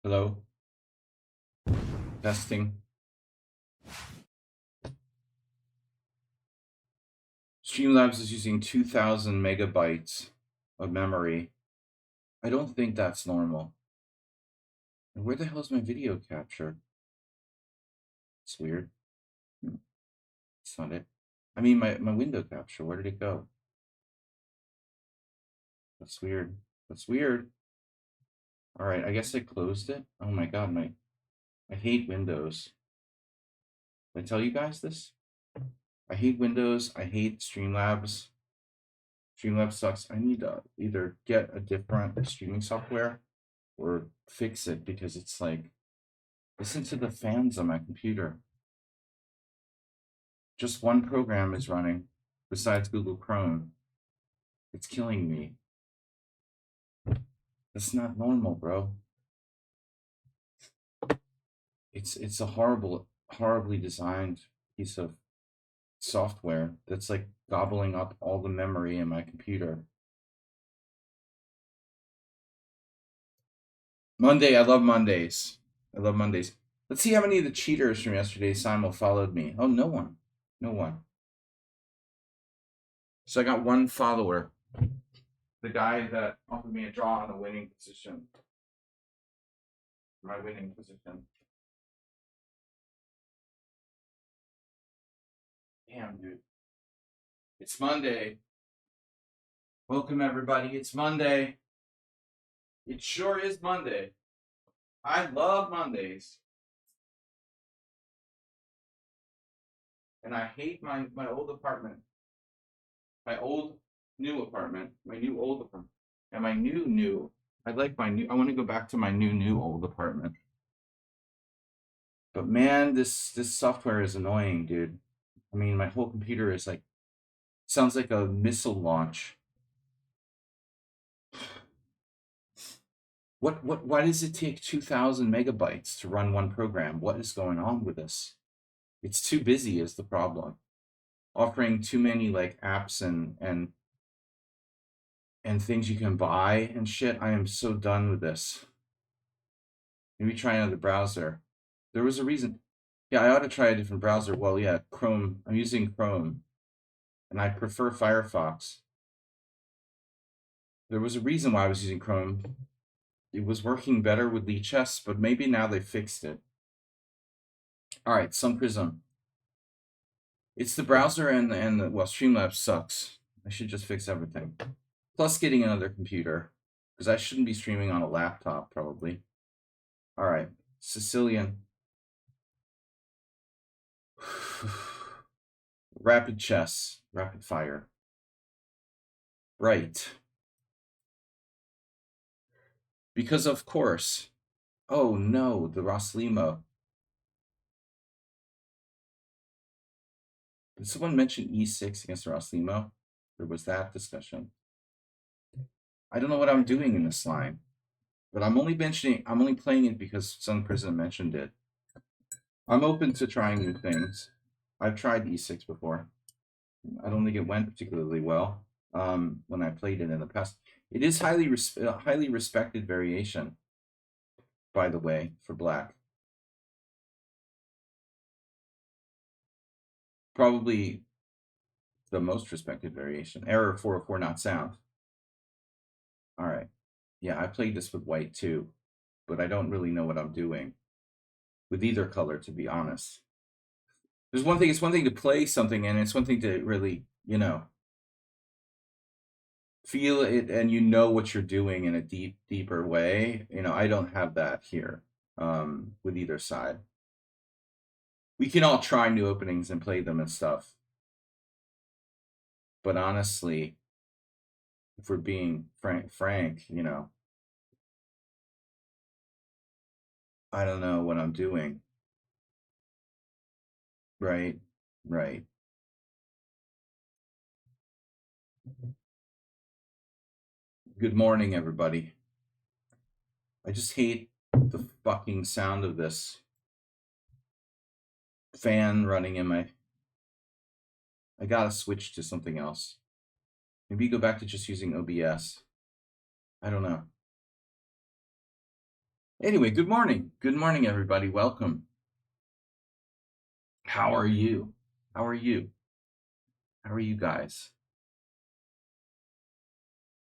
Hello? Testing. Streamlabs is using 2,000 megabytes of memory. I don't think that's normal. And where the hell is my video capture? It's weird. It's not it. I mean, my window capture, where did it go? That's weird. That's weird. All right, I guess I closed it. Oh my God, I hate Windows. Did I tell you guys this? I hate Windows. I hate Streamlabs. Streamlabs sucks. I need to either get a different streaming software or fix it because it's like, listen to the fans on my computer. Just one program is running besides Google Chrome. It's killing me. That's not normal, bro. It's a horribly designed piece of software that's like gobbling up all the memory in my computer. Monday, I love Mondays. I love Mondays. Let's see how many of the cheaters from yesterday simul followed me. Oh, no one. No one. So I got one follower. The guy that offered me a draw on the winning position. My winning position. Damn, dude. It's Monday. Welcome, everybody. It's Monday. It sure is Monday. I love Mondays. And I hate my old apartment. My old new apartment. My new old apartment. And my new. I like my new. I want to go back to my new old apartment. But man, this software is annoying, dude. I mean, my whole computer is like, sounds like a missile launch. Why does it take 2,000 megabytes to run one program? What is going on with this? It's too busy is the problem. Offering too many like apps and things you can buy and shit. I am so done with this. Maybe try another browser. There was a reason. Yeah, I ought to try a different browser. Well, yeah, Chrome. I'm using Chrome. And I prefer Firefox. There was a reason why I was using Chrome. It was working better with lichess, but maybe now they fixed it. All right, Sun Prism. It's the browser and well, Streamlabs sucks. I should just fix everything. Plus getting another computer, because I shouldn't be streaming on a laptop, probably. All right, Sicilian. Rapid chess, rapid fire. Right. Because of course. Oh no, the Roslimo. Did someone mention E6 against Roslimo? There was that discussion. I don't know what I'm doing in this line, but I'm only playing it because Sun Prison mentioned it. I'm open to trying new things. I've tried E6 before. I don't think it went particularly well when I played it in the past. It is highly respected variation, by the way, for black. Probably the most respected variation. Error 404 not sound. All right. Yeah, I played this with white too, but I don't really know what I'm doing with either color, to be honest. It's one thing to play something, and it's one thing to really, feel it and what you're doing in a deeper way. I don't have that here with either side. We can all try new openings and play them and stuff. But honestly, if we're being frank, I don't know what I'm doing. Right. Good morning, everybody. I just hate the fucking sound of this fan running in my... I gotta switch to something else. Maybe go back to just using OBS. I don't know. Anyway, good morning. Good morning, everybody. Welcome. How are you? How are you? How are you guys?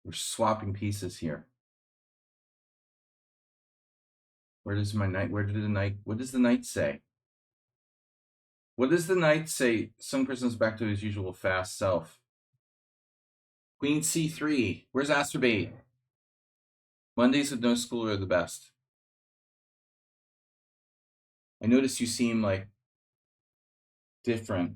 We're swapping pieces here. Where does my knight? What does the knight say? What does the knight say? Some person's back to his usual fast self. Queen c3. Where's Astrobate? Mondays with no school are the best. I notice you seem like different.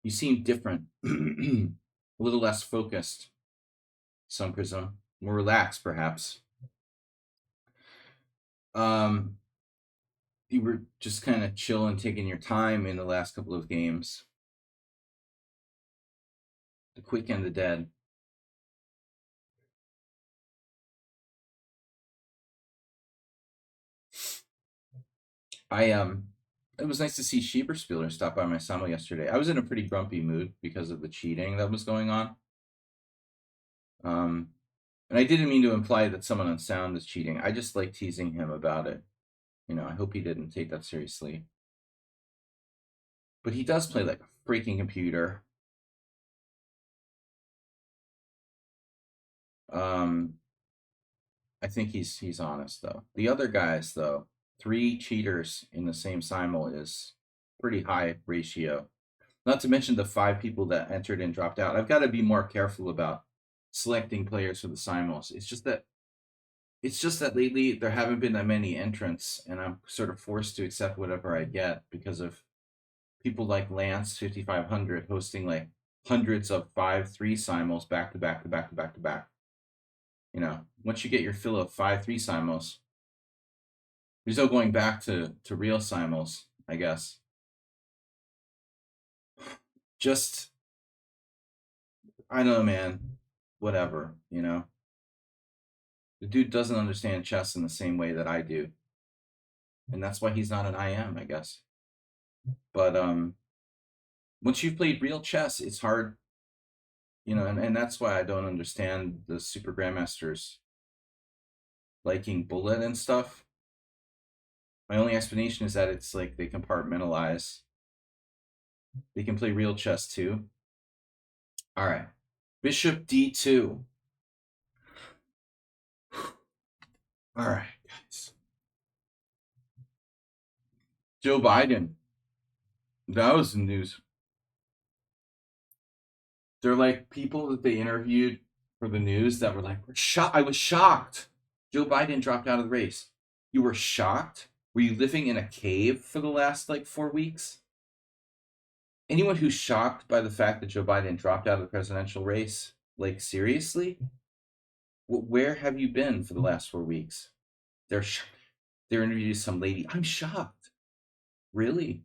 You seem different. A little less focused. Some prism. More relaxed, perhaps. You were just kind of chilling, taking your time in the last couple of games. The quick and the dead. It was nice to see Schieberspieler stop by my summer yesterday. I was in a pretty grumpy mood because of the cheating that was going on. And I didn't mean to imply that someone on sound was cheating. I just like teasing him about it. I hope he didn't take that seriously. But he does play like a freaking computer. I think he's honest though. The other guys though, 3 cheaters in the same simul is pretty high ratio. Not to mention the 5 people that entered and dropped out. I've got to be more careful about selecting players for the simuls. It's just that lately there haven't been that many entrants, and I'm sort of forced to accept whatever I get because of people like Lance 5500 hosting like hundreds of 5-3 simuls back to back to back to back to back. Once you get your fill of 5-3 simuls, there's no going back to real simuls, I guess. Just, I don't know, man. Whatever. The dude doesn't understand chess in the same way that I do. And that's why he's not an IM, I guess. But once you've played real chess, it's hard, and that's why I don't understand the super grandmasters liking bullet and stuff. My only explanation is that it's like they compartmentalize. They can play real chess too. All right. Bishop d2. All right, guys. Joe Biden. That was the news. They're like people that they interviewed for the news that were like, I was shocked. Joe Biden dropped out of the race. You were shocked? Were you living in a cave for the last 4 weeks? Anyone who's shocked by the fact that Joe Biden dropped out of the presidential race, seriously? Where have you been for the last 4 weeks? They're interviewing some lady. I'm shocked. Really?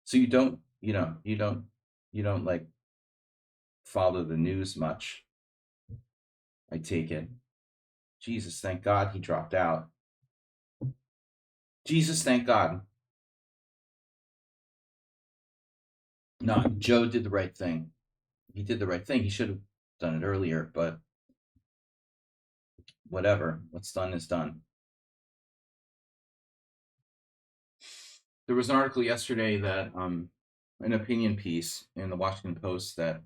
So you don't follow the news much. I take it. Jesus, thank God he dropped out. Jesus, thank God. No, Joe did the right thing. He did the right thing. He should have done it earlier, but whatever. What's done is done. There was an article yesterday that an opinion piece in the Washington Post that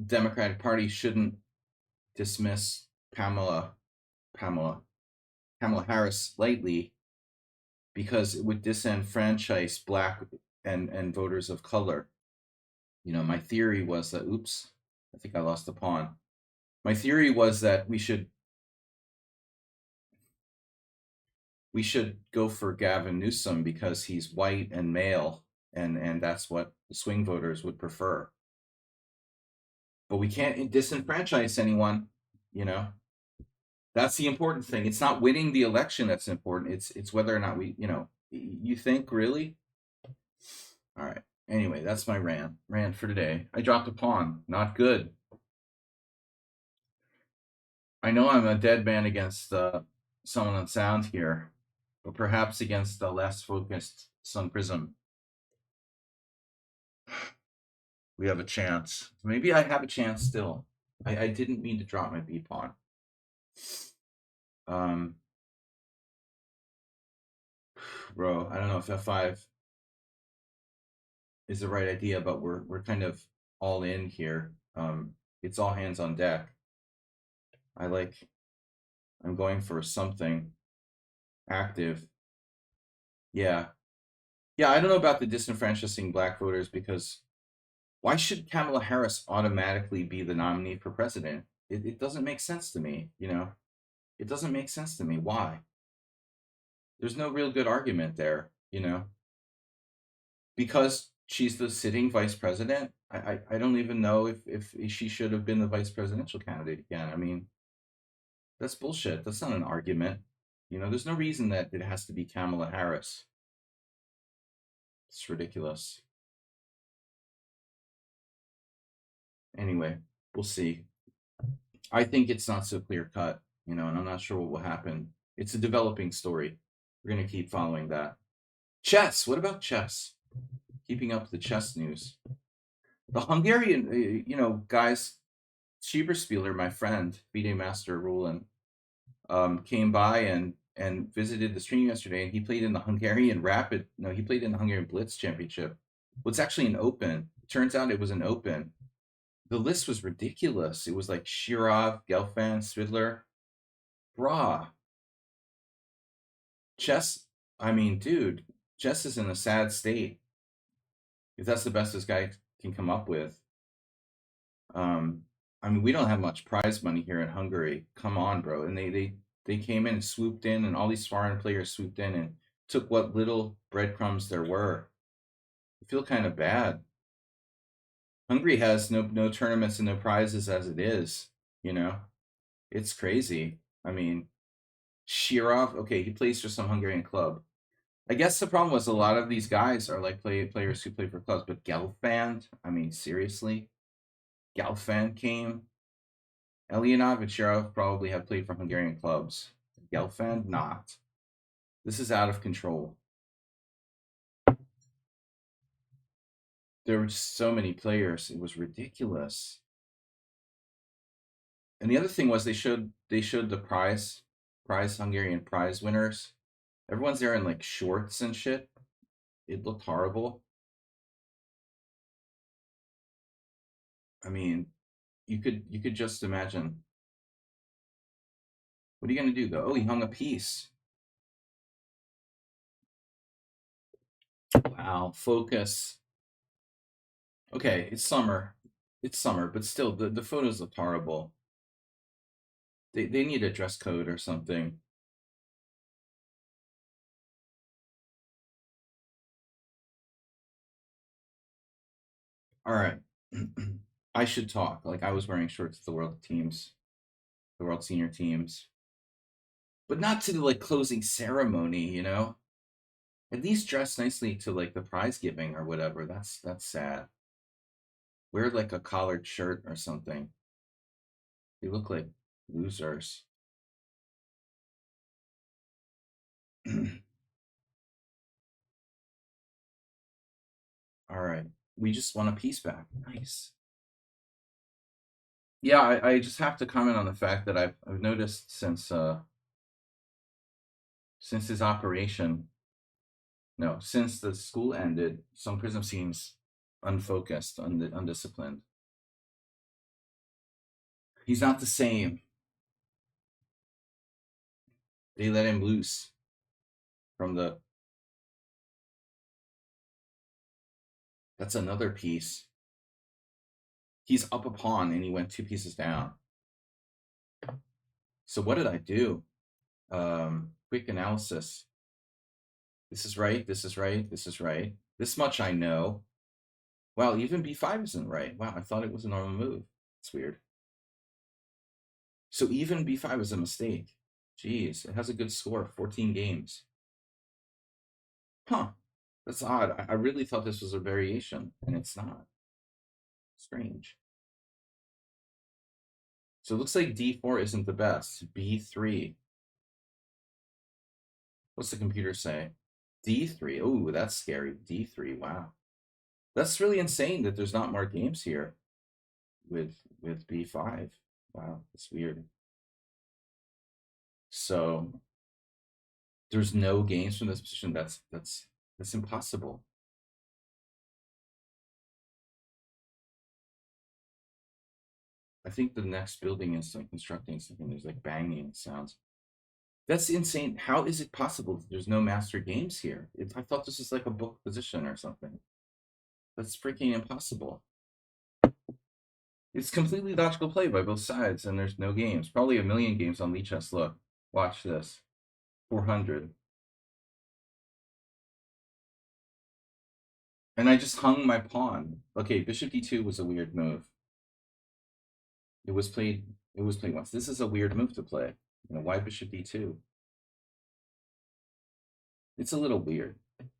Democratic Party shouldn't dismiss Kamala Harris lightly because it would disenfranchise Black and voters of color. My theory was that, oops, I think I lost the pawn. My theory was that we should go for Gavin Newsom because he's white and male, and that's what the swing voters would prefer. But we can't disenfranchise anyone, That's the important thing. It's not winning the election that's important. It's whether or not we, you think, really? All right. Anyway, that's my rant for today. I dropped a pawn. Not good. I know I'm a dead man against someone on sound here, But perhaps against the less focused Sun Prism, we have a chance. Maybe I have a chance still. I didn't mean to drop my B pawn. Bro, I don't know if F5 is the right idea, but we're kind of all in here. It's all hands on deck. I'm going for something active. Yeah. Yeah, I don't know about the disenfranchising black voters, because why should Kamala Harris automatically be the nominee for president? It doesn't make sense to me, you know? It doesn't make sense to me. Why? There's no real good argument there, you know? Because she's the sitting vice president. I don't even know if she should have been the vice presidential candidate again. I mean, that's bullshit. That's not an argument. You know, there's no reason that it has to be Kamala Harris. It's ridiculous. Anyway, we'll see. I think it's not so clear cut, you know, and I'm not sure what will happen. It's a developing story. We're going to keep following that. Chess. What about chess? Keeping up the chess news. The Hungarian, you know, guys, Schieberspieler, my friend, FIDE Master Roland, came by and visited the stream yesterday, and he played in the Hungarian Rapid. No, he played in the Hungarian Blitz Championship. Well, it's actually an open. It turns out it was an open. The list was ridiculous. It was like Shirov, Gelfand, Svidler. Brah. Chess, I mean, dude, chess is in a sad state. If that's the best this guy can come up with. I mean, we don't have much prize money here in Hungary. Come on, bro. And they came in and swooped in, and all these foreign players swooped in and took what little breadcrumbs there were. I feel kind of bad. Hungary has no tournaments and no prizes as it is, you know? It's crazy. I mean, Shirov, okay, he plays for some Hungarian club. I guess the problem was a lot of these guys are like players who play for clubs, but Gelfand, I mean, seriously? Gelfand came. Elianov and Shirov probably have played for Hungarian clubs. Gelfand, not. This is out of control. There were just so many players. It was ridiculous. And the other thing was they showed the prize Hungarian prize winners. Everyone's there in like shorts and shit. It looked horrible. I mean, you could just imagine. What are you gonna do though? Oh, he hung a piece. Wow, focus. Okay, it's summer. It's summer, but still, the photos look horrible. They need a dress code or something. All right. I should talk. Like, I was wearing shorts to the world teams, the world senior teams, but not to the like closing ceremony, you know? At least dress nicely to like the prize giving or whatever. That's sad. Wear like a collared shirt or something. They look like losers. All right. We just won a piece back. Nice. Yeah, I just have to comment on the fact that I've noticed since his operation, no, since the school ended, Sun Prism seems unfocused, undisciplined. He's not the same. They let him loose from the. That's another piece. He's up a pawn and he went 2 pieces down. So what did I do? Quick analysis. This is right. This is right. This is right. This much I know. Well, even b5 isn't right. Wow, I thought it was a normal move. It's weird. So even b5 is a mistake. Jeez, it has a good score, 14 games. Huh, that's odd. I really thought this was a variation, and it's not. Strange. So it looks like d4 isn't the best. b3. What's the computer say? D3. Oh, that's scary. D3. Wow. That's really insane that there's not more games here with B5. Wow, that's weird. So there's no games from this position. That's impossible. I think the next building is like constructing something. There's like banging sounds. That's insane. How is it possible that there's no master games here? I thought this was like a book position or something. That's freaking impossible. It's completely logical play by both sides, and there's no games. Probably a million games on lichess. Look, watch this. 400. And I just hung my pawn. Okay, bishop d2 was a weird move. It was played once. This is a weird move to play. Why bishop d2? It's a little weird.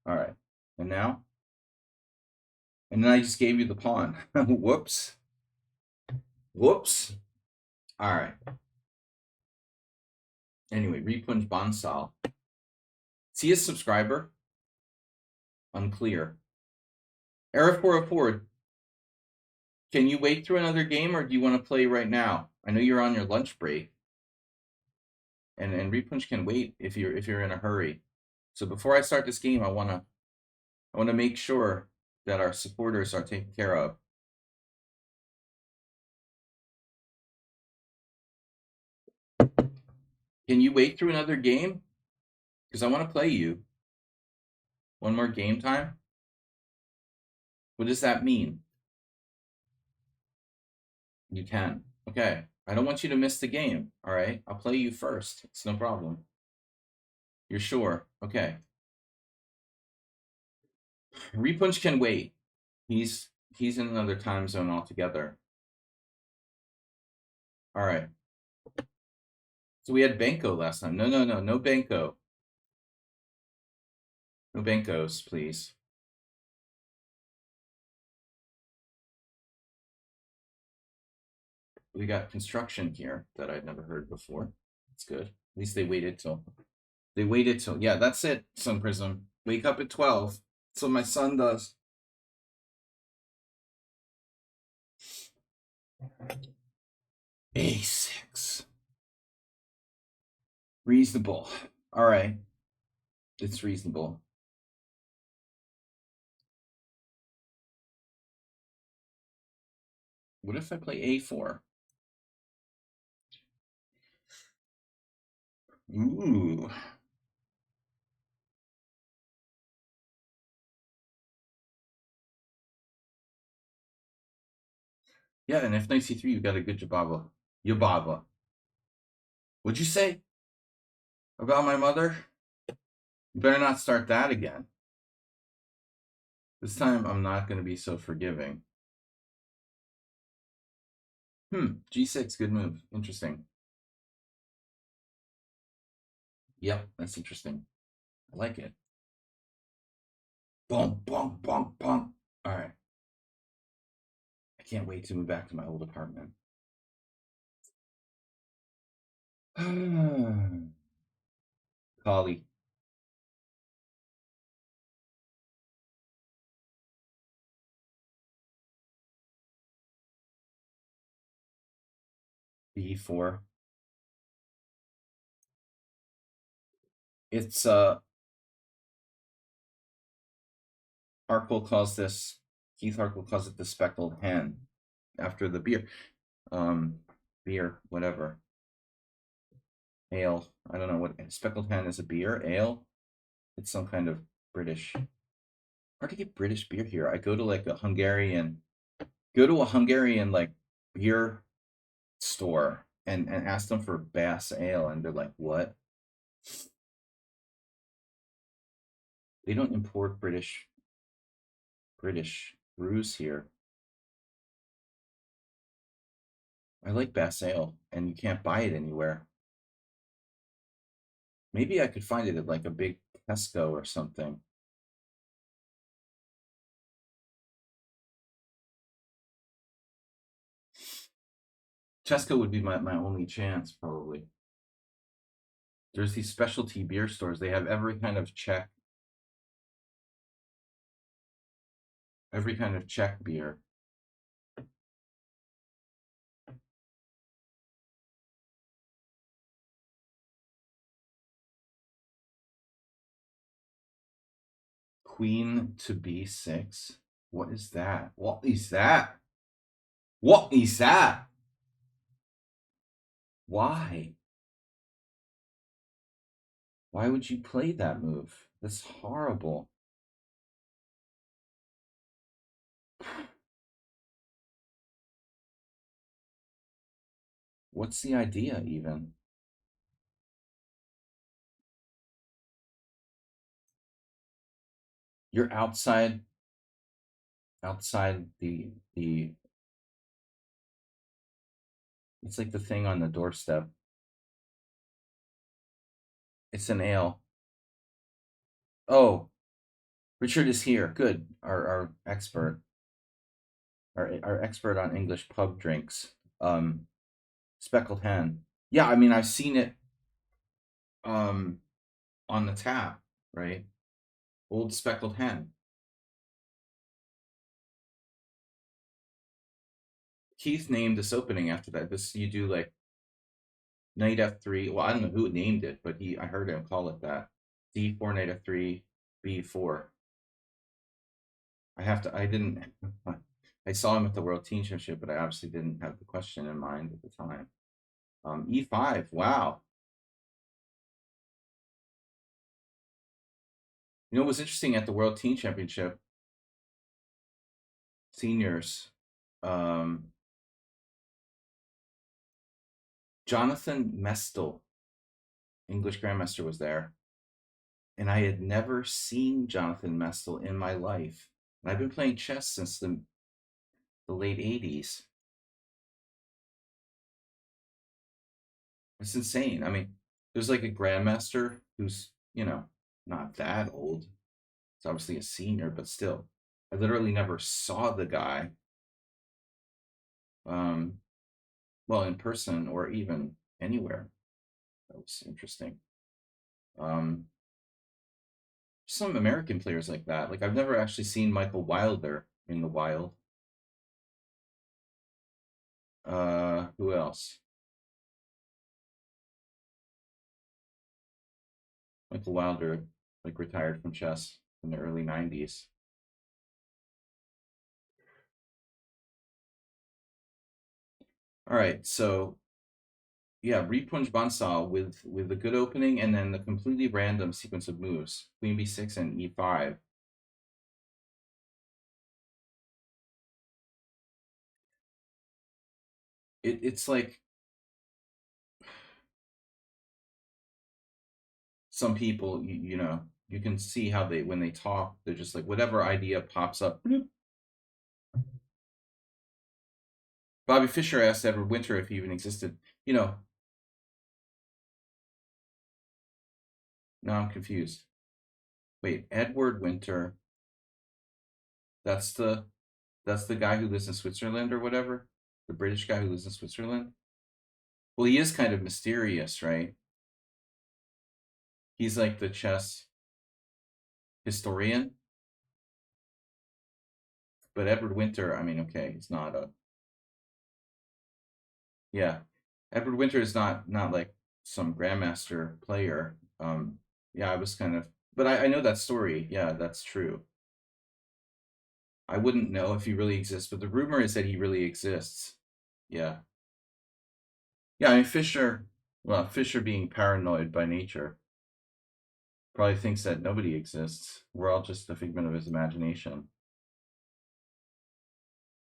All right. And now? And then I just gave you the pawn. Whoops. Whoops. All right. Anyway, Repunj Bansal. Is he a subscriber? Unclear. Era 404. Can you wait through another game, or do you want to play right now? I know you're on your lunch break. And Repunj can wait if you're in a hurry. So before I start this game, I wanna make sure that our supporters are taken care of. Can you wait through another game? Because I want to play you. One more game time? What does that mean? You can. Okay. I don't want you to miss the game. All right. I'll play you first. It's no problem. You're sure? Okay. Repunch can wait. He's in another time zone altogether. All right. So we had Benko last time. No Benko. No Benkos, please. We got construction here that I'd never heard before. That's good. At least they waited till. Yeah, that's it, Sun Prism. Wake up at 12. That's what my son does. A6. Reasonable. All right. It's reasonable. What if I play A4? Ooh. Yeah, and if knight C3, you got a good Jababa. Yababa. What'd you say about my mother? You better not start that again. This time, I'm not going to be so forgiving. G6, good move. Interesting. Yep, that's interesting. I like it. Bonk, bonk, bonk, bonk. All right. I can't wait to move back to my old apartment. Kali. B4. It's Arkell calls this, Keith Arkell calls it the speckled hen after the beer. Beer, whatever. Ale. I don't know what speckled hen is. A beer, ale. It's some kind of British. Hard to get British beer here. I go to like a Hungarian like beer store and ask them for Bass ale, and they're like, what? They don't import British brews here. I like Bass ale, and you can't buy it anywhere. Maybe I could find it at like a big Tesco or something. Tesco would be my only chance, probably. There's these specialty beer stores. They have every kind of Czech beer. Queen to b6. What is that? What is that? What is that? Why? Why would you play that move? That's horrible. What's the idea even? You're outside the it's like the thing on the doorstep. It's an ale. Oh, Richard is here. Good. Our expert. Our expert on English pub drinks. Speckled hen. Yeah, I mean I've seen it on the tap, right? Old speckled hen. Keith named this opening after that. This you do like knight f3. Well, I don't know who named it, but I heard him call it that. d4 knight f3 b4. I didn't I saw him at the World Teen Championship, but I obviously didn't have the question in mind at the time. E5. Wow. You know what was interesting at the World Teen Championship? Seniors. Jonathan Mestel, English Grandmaster, was there. And I had never seen Jonathan Mestel in my life. And I've been playing chess since the late 80s. It's insane. I mean, there's like a grandmaster who's, not that old. It's obviously a senior, but still. I literally never saw the guy, well, in person or even anywhere. That was interesting. Some American players like that. Like I've never actually seen Michael Wilder in the wild. Who else? Michael Wilder, like retired from chess in the early 90s. All right, so yeah, Repunj Bansal with a good opening and then the completely random sequence of moves. Queen b6 and e5. It's like some people, you can see how when they talk, they're just like whatever idea pops up. Bobby Fischer asked Edward Winter if he even existed. Now I'm confused. Wait, Edward Winter. That's the guy who lives in Switzerland or whatever. The British guy who lives in Switzerland. Well, he is kind of mysterious, right? He's like the chess historian. But Edward Winter, I mean, okay, he's not a. Yeah, Edward Winter is not like some grandmaster player. Yeah, I was kind of, but I know that story. Yeah, that's true. I wouldn't know if he really exists, but the rumor is that he really exists. Yeah. Yeah, I mean Fisher being paranoid by nature, probably thinks that nobody exists. We're all just a figment of his imagination.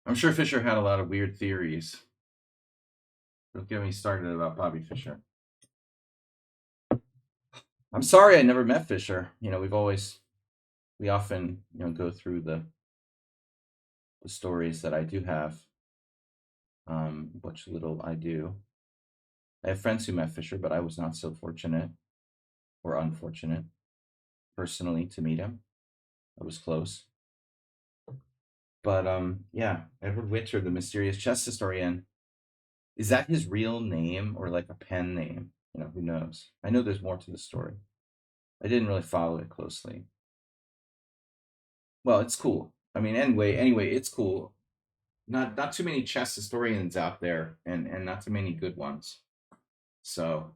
I'm sure Fisher had a lot of weird theories. Don't get me started about Bobby Fischer. I'm sorry I never met Fisher. We often, go through the stories that I do have, which little I do. I have friends who met Fisher, but I was not so fortunate or unfortunate personally to meet him. I was close. But yeah, Edward Winter, the mysterious chess historian. Is that his real name or like a pen name? who knows? I know there's more to the story. I didn't really follow it closely. Well, it's cool. I mean, anyway, it's cool. Not too many chess historians out there, and not too many good ones. So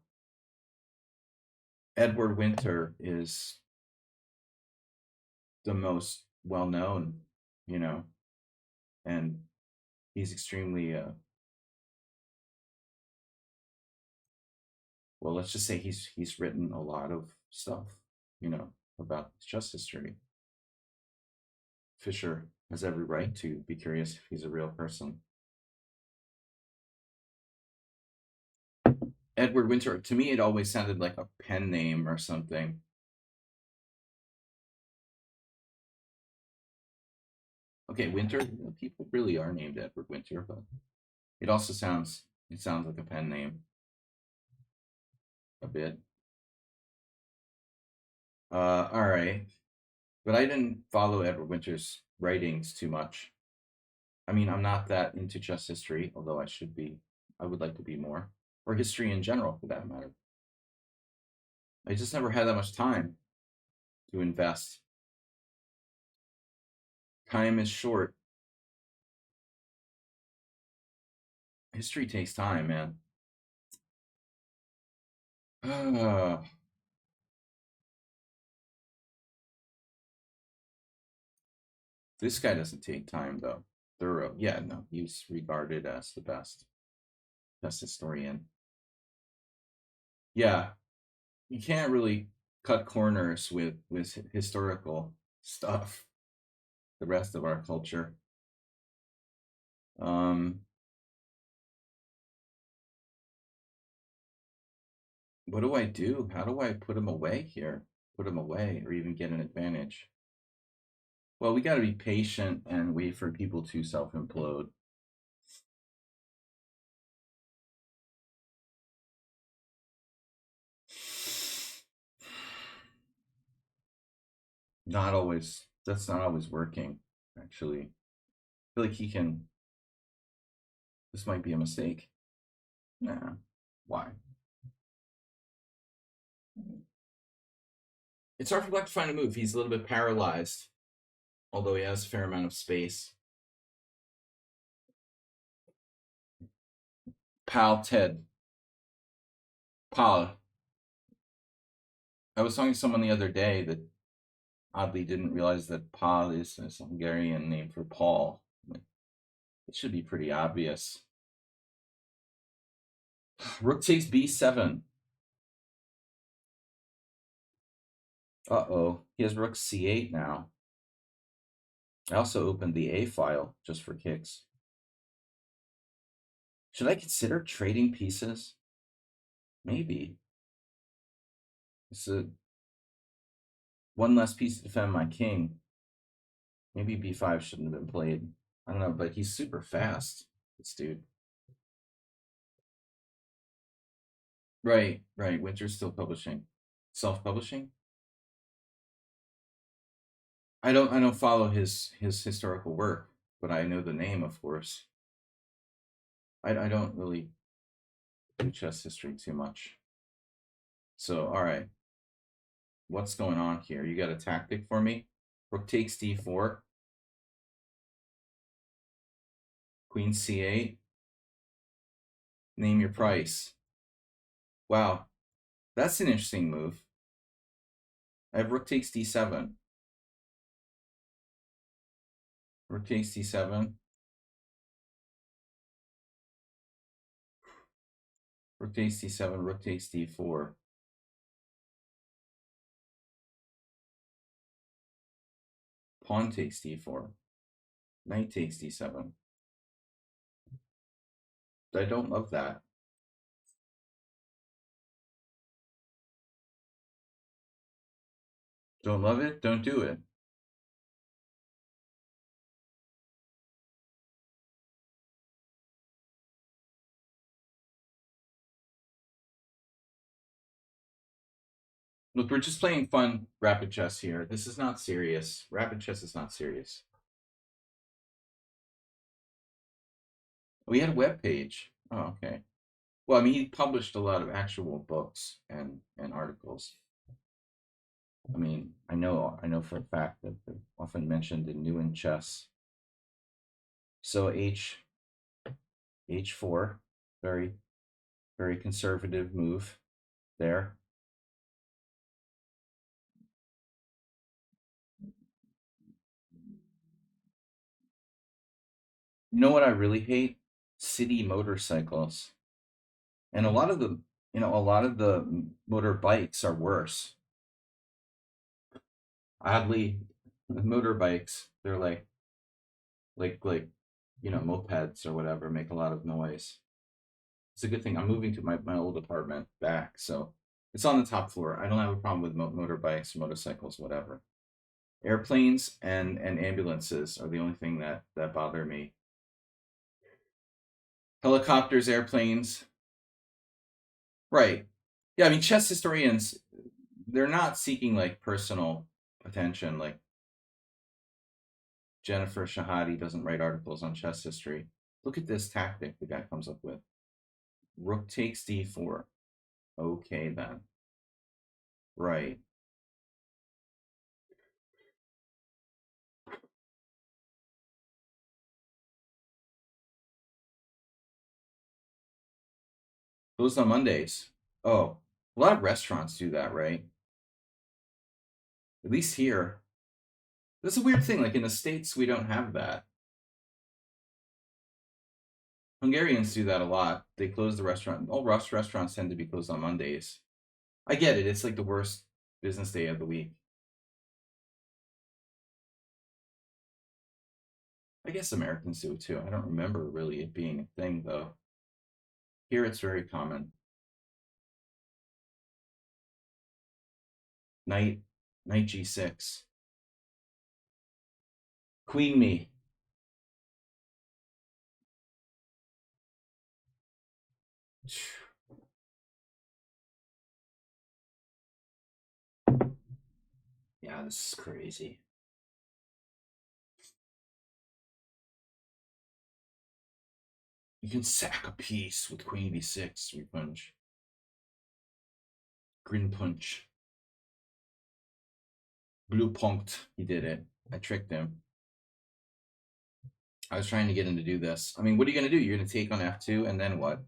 Edward Winter is the most well known, and he's extremely well. Let's just say he's written a lot of stuff, about chess history. Fisher has every right to be curious if he's a real person. Edward Winter, to me, it always sounded like a pen name or something. Okay, Winter, people really are named Edward Winter, but it also sounds like a pen name a bit. All right, but I didn't follow Edward Winter's writings too much. I mean, I'm not that into chess history, although I should be. I would like to be more, or history in general, for that matter. I just never had that much time to invest. Time is short. History takes time, man. This guy doesn't take time, though. Thorough. Yeah, no, he's regarded as the best historian. Yeah, you can't really cut corners with historical stuff. The rest of our culture. What do I do? How do I put him away here? Put him away, or even get an advantage? Well, we got to be patient and wait for people to self-implode. Not always. That's not always working, actually. I feel like he can. This might be a mistake. Nah. Why? It's hard for Black to find a move. He's a little bit paralyzed, although he has a fair amount of space. Pal Ted. Pal. I was talking to someone the other day that oddly didn't realize that Pal is a Hungarian name for Paul. It should be pretty obvious. Rook takes b7. Uh-oh. He has rook c8 now. I also opened the A file just for kicks. Should I consider trading pieces? Maybe. It's one less piece to defend my king. Maybe b5 shouldn't have been played. I don't know, but he's super fast, this dude. Right. Winter's still publishing. Self-publishing? I don't follow his historical work, but I know the name, of course. I don't really do chess history too much. So, all right. What's going on here? You got a tactic for me? Rook takes d4. Queen c8. Name your price. Wow. That's an interesting move. I have rook takes d7. Rook takes d7. Rook takes d7, rook takes d4. Pawn takes d4. Knight takes d7. I don't love that. Don't love it? Don't do it. Look, we're just playing fun rapid chess here. This is not serious. Rapid chess is not serious. We had a web page. Oh, okay. Well, I mean, he published a lot of actual books and articles. I mean, I know for a fact that they're often mentioned in New in Chess. So H4, very very conservative move there. You know what I really hate? City motorcycles. And a lot of the motorbikes are worse. Oddly, the motorbikes, they're like mopeds or whatever, make a lot of noise. It's a good thing I'm moving to my old apartment back, so it's on the top floor. I don't have a problem with motorbikes, motorcycles, whatever. Airplanes and ambulances are the only thing that bother me. Helicopters, airplanes, right? Yeah, I mean, chess historians, they're not seeking like personal attention. Like Jennifer Shahadi doesn't write articles on chess history. Look at this tactic the guy comes up with. Rook takes d4. Okay, then. Right. Closed on Mondays. Oh, a lot of restaurants do that, right? At least here. That's a weird thing. Like in the States, we don't have that. Hungarians do that a lot. They close the restaurant. All restaurants tend to be closed on Mondays. I get it. It's like the worst business day of the week. I guess Americans do it too. I don't remember really it being a thing though. Here it's very common. Knight, knight g6. Queen me. Yeah, this is crazy. You can sack a piece with queen b6, three punch. Grin punch. Blue punked. He did it. I tricked him. I was trying to get him to do this. I mean, what are you going to do? You're going to take on f2 and then what?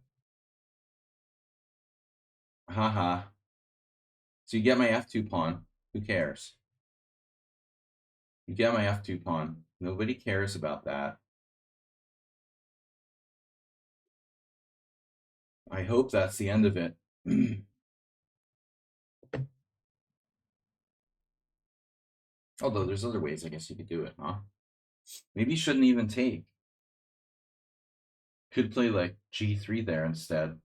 Haha. So you get my f2 pawn. Who cares? You get my f2 pawn. Nobody cares about that. I hope that's the end of it. Although there's other ways I guess you could do it, huh? Maybe you shouldn't even take. Could play like g3 there instead.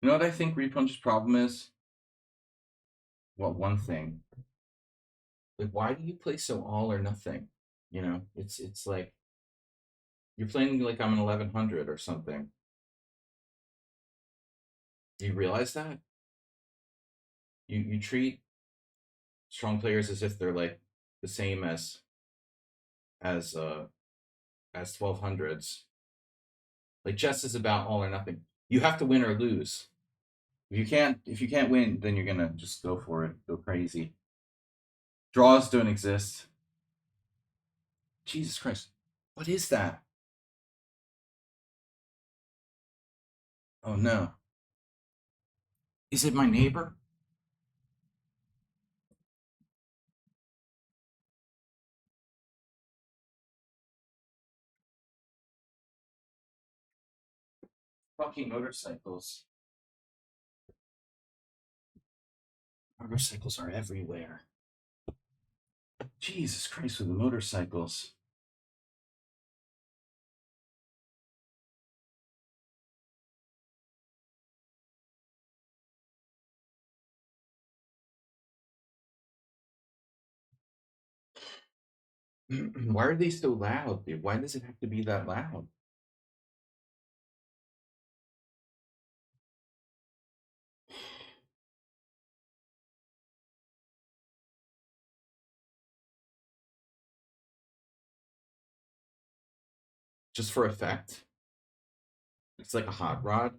You know what I think Repunch's problem is? Well, one thing. Like, why do you play so all or nothing? You know, it's like you're playing like I'm an 1100 or something. Do you realize that? You treat strong players as if they're like the same as uh as 1200s. Like chess is about all or nothing. You have to win or lose. If you can't win, then you're gonna just go for it, go crazy. Draws don't exist. Jesus Christ. What is that? Oh no. Is it my neighbor? Fucking motorcycles. Motorcycles are everywhere. Jesus Christ with the motorcycles. Why are they so loud, dude? Why does it have to be that loud? Just for effect? It's like a hot rod.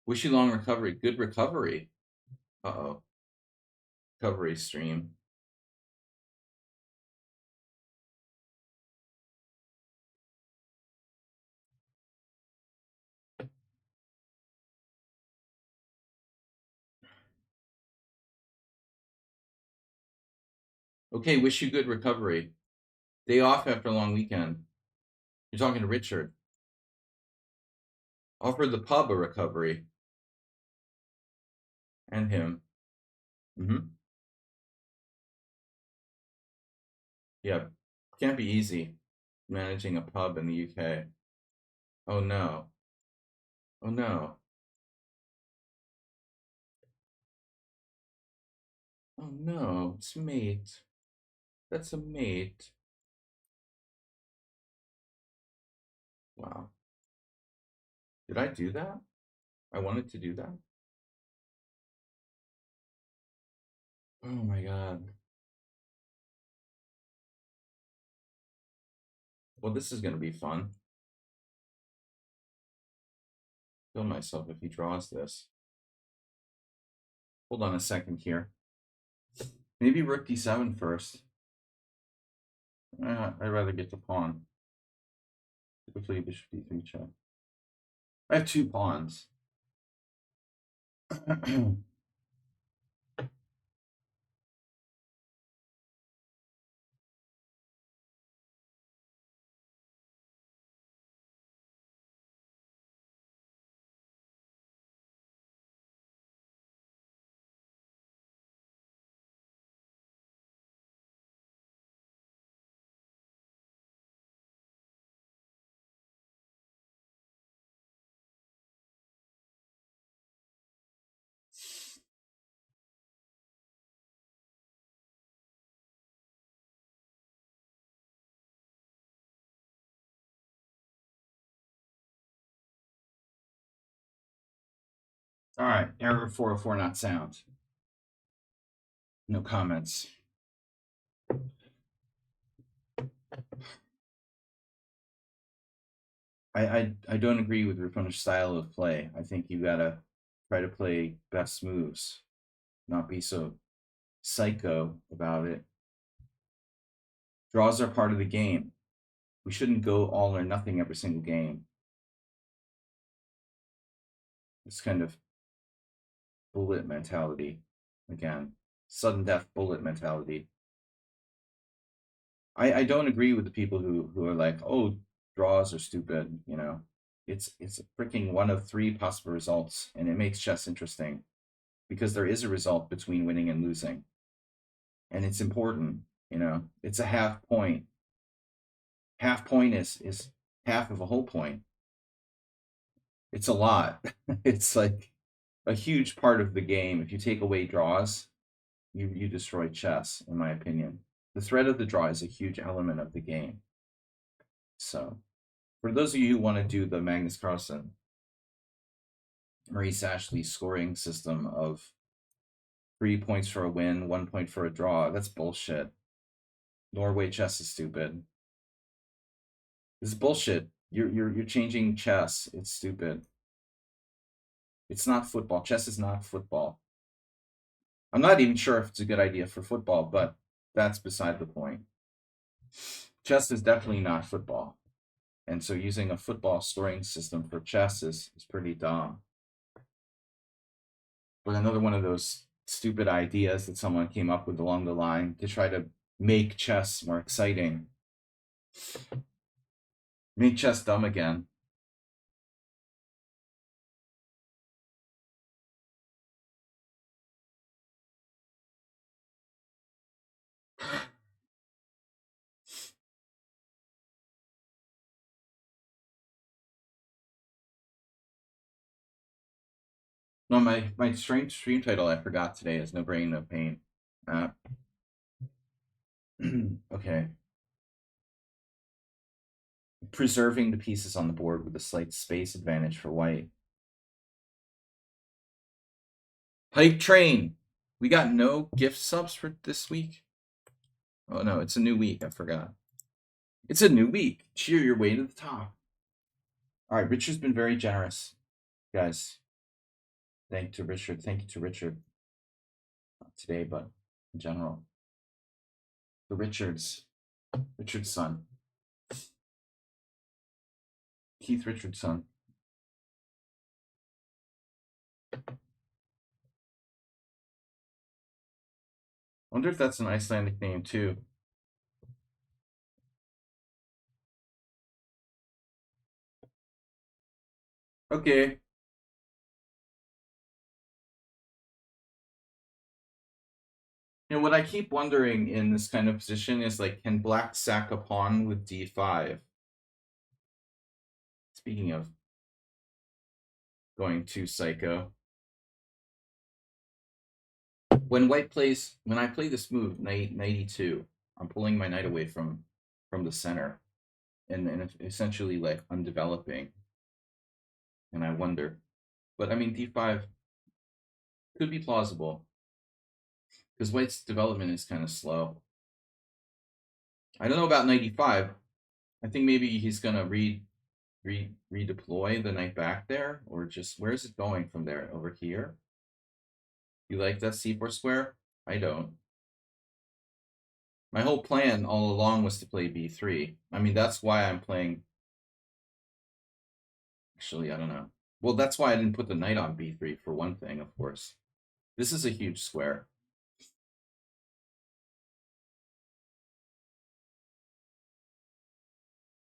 Wish you long recovery. Good recovery. Uh-oh. Recovery stream. Okay, wish you good recovery. Day off after a long weekend. You're talking to Richard. Offer the pub a recovery. And him. Mm-hmm. Yeah. Can't be easy managing a pub in the UK. Oh no. Oh no. Oh no. It's mate. That's a mate. Wow. Did I do that? I wanted to do that. Oh my god. Well, this is going to be fun. Kill myself if he draws this. Hold on a second here. Maybe rook d7 first. I'd rather get the pawn. Typically, bishop d3 check. I have 2 pawns. All right, error 404 not sound. No comments. I don't agree with your opponent's style of play. I think you gotta try to play best moves, not be so psycho about it. Draws are part of the game. We shouldn't go all or nothing every single game. It's kind of bullet mentality again. Sudden death bullet mentality. I don't agree with the people who are like, oh, draws are stupid, you know. It's a freaking one of 3 possible results, and it makes chess interesting because there is a result between winning and losing. And it's important, you know. It's a half point. Half point is half of a whole point. It's a lot. It's like a huge part of the game. If you take away draws, you destroy chess, in my opinion. The threat of the draw is a huge element of the game. So, for those of you who want to do the Magnus Carlsen, Maurice Ashley scoring system of 3 points for a win, 1 point for a draw, that's bullshit. Norway chess is stupid. This is bullshit. You're changing chess. It's stupid. It's not football. Chess is not football. I'm not even sure if it's a good idea for football, but that's beside the point. Chess is definitely not football. And so using a football scoring system for chess is pretty dumb. But another one of those stupid ideas that someone came up with along the line to try to make chess more exciting. Make chess dumb again. No, my stream title I forgot today is No Brain, No Pain. Okay. Preserving the pieces on the board with a slight space advantage for white. Hype train. We got no gift subs for this week. Oh no, it's a new week. I forgot. It's a new week. Cheer your way to the top. All right, Richard's been very generous, guys. Thank you to Richard. Thank you to Richard. Not today, but in general. The Richards. Richard's son. Keith Richards' son. I wonder if that's an Icelandic name too. Okay. You know, what I keep wondering in this kind of position is like, can black sack a pawn with d5? Speaking of going too psycho. When I play this move, knight e2, I'm pulling my knight away from the center, and essentially like I'm developing. And I wonder, but I mean d5 could be plausible because white's development is kind of slow. I don't know about knight e5. I think maybe he's gonna redeploy the knight back there, or just where is it going from there? Over here? You like that c4 square? I don't. My whole plan all along was to play b3. I mean, that's why I'm playing. Actually, I don't know. Well, that's why I didn't put the knight on b3 for one thing, of course. This is a huge square.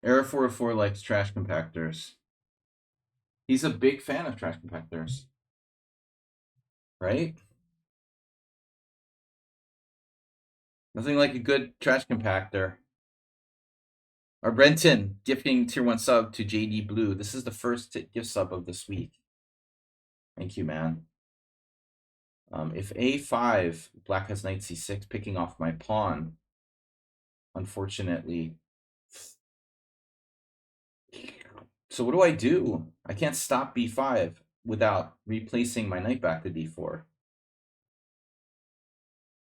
Error 404 likes trash compactors. He's a big fan of trash compactors. Right? Nothing like a good trash compactor. Our Brenton gifting tier 1 sub to JD Blue. This is the first gift sub of this week. Thank you, man. If a5, black has knight c6, picking off my pawn. Unfortunately. So what do I do? I can't stop b5 without replacing my knight back to d4.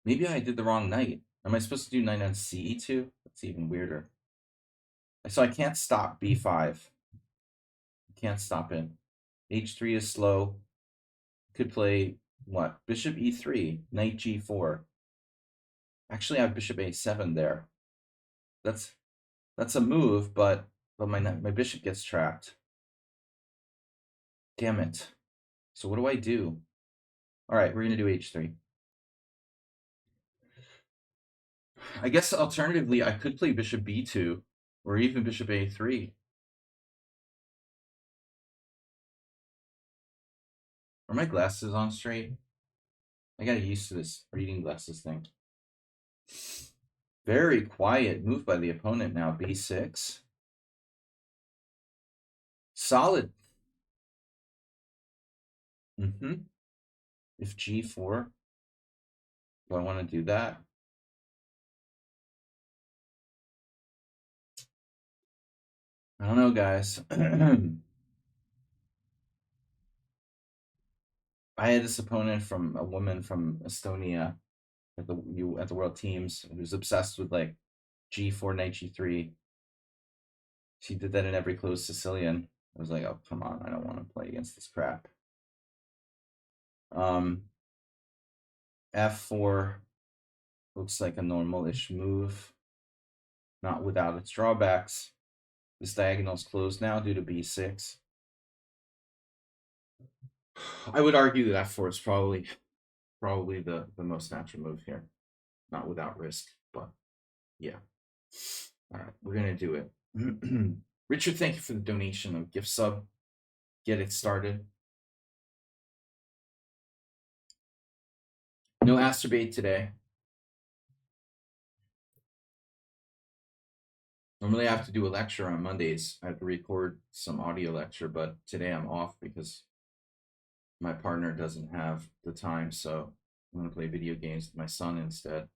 Maybe I did the wrong knight. Am I supposed to do knight on ce2? That's even weirder. So I can't stop b5. I can't stop it. h3 is slow. Could play what? Bishop e3, knight g4. Actually, I have bishop a7 there. That's a move, but my bishop gets trapped. Damn it. So what do I do? All right, we're gonna do h3. I guess alternatively, I could play bishop b2 or even bishop a3. Are my glasses on straight? I got used to this reading glasses thing. Very quiet move by the opponent now, b6. Solid. If g4, do I want to do that? I don't know, guys. I had this opponent from a woman from Estonia at the World Teams who was obsessed with like g4, knight g3. She did that in every closed Sicilian. I was like, oh, come on, I don't want to play against this crap. F4 looks like a normal-ish move, not without its drawbacks. This diagonal's closed now due to b6. I would argue that f4 is probably the most natural move here. Not without risk, but yeah. All right, we're going to do it. Richard, thank you for the donation of gift sub. Get it started. No Asterbate today. Normally I have to do a lecture on Mondays. I have to record some audio lecture, but today I'm off because my partner doesn't have the time, so I'm going to play video games with my son instead.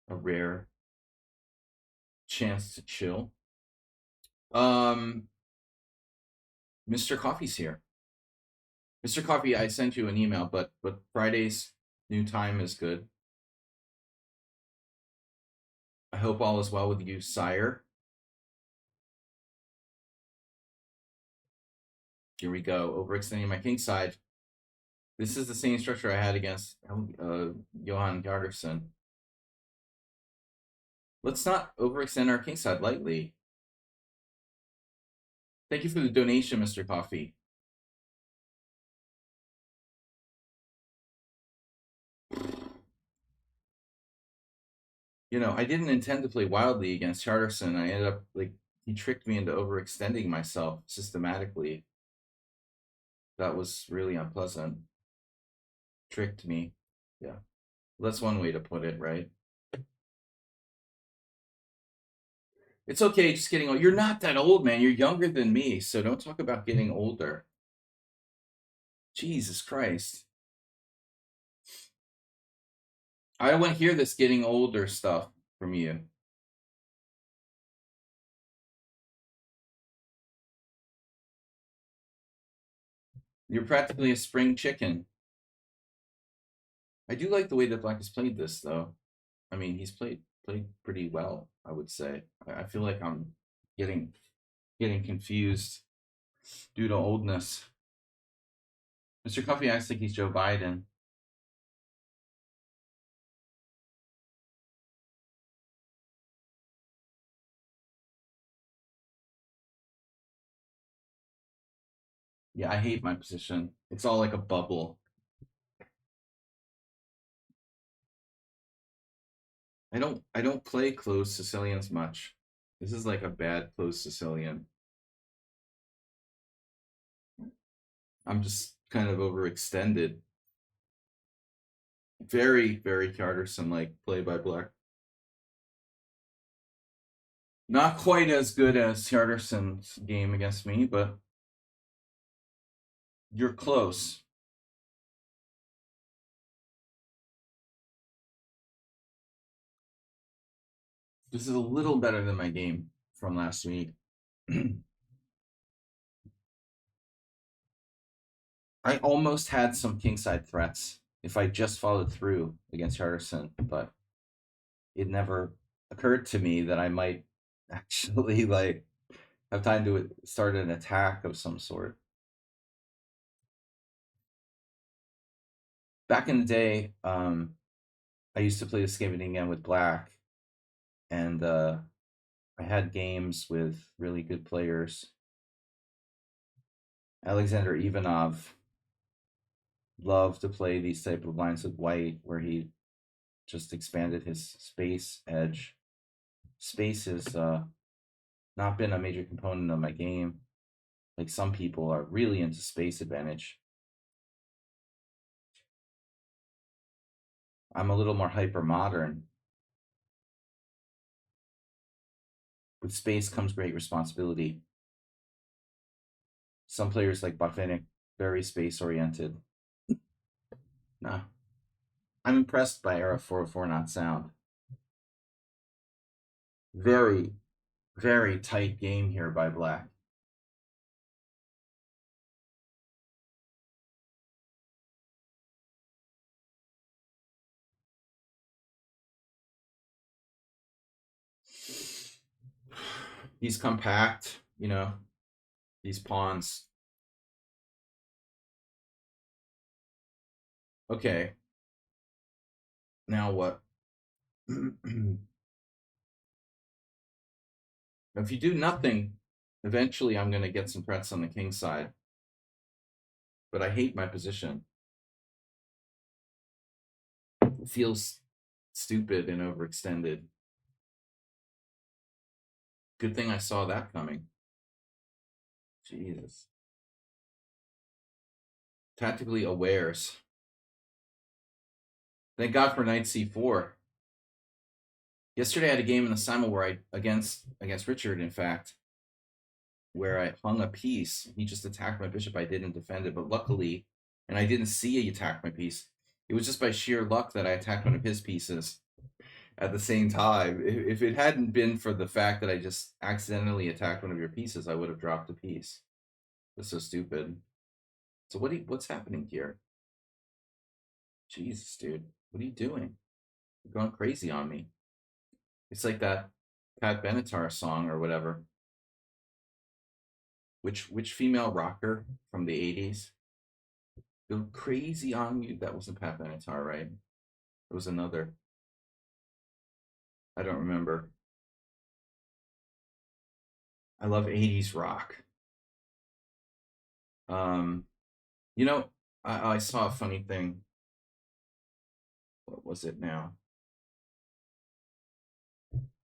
A rare chance to chill. Mr. Coffee's here. Mr. Coffee, I sent you an email, but Friday's new time is good. I hope all is well with you, sire. Here we go. Overextending my king side. This is the same structure I had against Johan Garderson. Let's not overextend our king side lightly. Thank you for the donation, Mr. Coffee. You know, I didn't intend to play wildly against Charterson. I ended up, like, he tricked me into overextending myself systematically. That was really unpleasant. Tricked me. Yeah. That's one way to put it, right? It's okay, just getting old. You're not that old, man. You're younger than me, so don't talk about getting older. Jesus Christ. I don't want to hear this getting older stuff from you. You're practically a spring chicken. I do like the way that Black has played this, though. I mean, he's played pretty well, I would say. I feel like I'm getting confused due to oldness. Mr. Coffee acts like he's Joe Biden. Yeah, I hate my position. It's all like a bubble. I don't play closed Sicilians much. This is like a bad closed Sicilian. I'm just kind of overextended. Very, very Carterson like play by Black. Not quite as good as Charterson's game against me, but you're close. This is a little better than my game from last week. I almost had some kingside threats if I just followed through against Charterson, but it never occurred to me that I might actually like have time to start an attack of some sort. Back in the day, I used to play this game again with Black, and I had games with really good players. Alexander Ivanov loved to play these type of lines with White, where he just expanded his space edge. Space has not been a major component of my game. Like some people are really into space advantage. I'm a little more hyper modern. With space comes great responsibility. Some players like Botvinnik, very space oriented. Nah. I'm impressed by Era 404 not sound. Very, very tight game here by Black. He's compact, you know, these pawns. Okay. Now what? If you do nothing, eventually I'm going to get some threats on the king side. But I hate my position. It feels stupid and overextended. Good thing I saw that coming. Jesus. Tactically awares. Thank God for knight c4. Yesterday I had a game in the simul where against Richard, in fact, where I hung a piece. He just attacked my bishop. I didn't defend it, but luckily, and I didn't see he attacked my piece. It was just by sheer luck that I attacked one of his pieces at the same time. If it hadn't been for the fact that I just accidentally attacked one of your pieces, I would have dropped a piece. That's so stupid. So what's happening here? Jesus, dude. What are you doing? You're going crazy on me. It's like that Pat Benatar song or whatever. Which female rocker from the 80s? Go crazy on you. That wasn't Pat Benatar, right? It was another. I don't remember. I love 80s rock. Um, you know, I saw a funny thing. What was it now?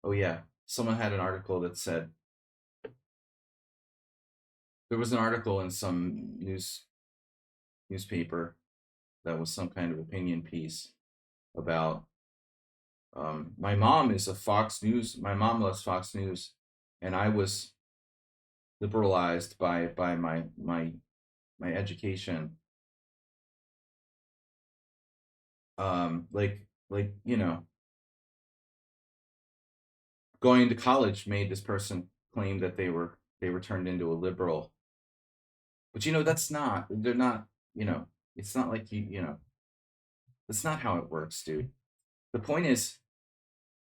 Oh yeah, someone had an article that said there was an article in some newspaper that was some kind of opinion piece about my mom is a Fox News. My mom loves Fox News, and I was liberalized by my education. Like going to college made this person claim that they were turned into a liberal, but that's not. They're not. You know, it's not like that's not how it works, dude. The point is,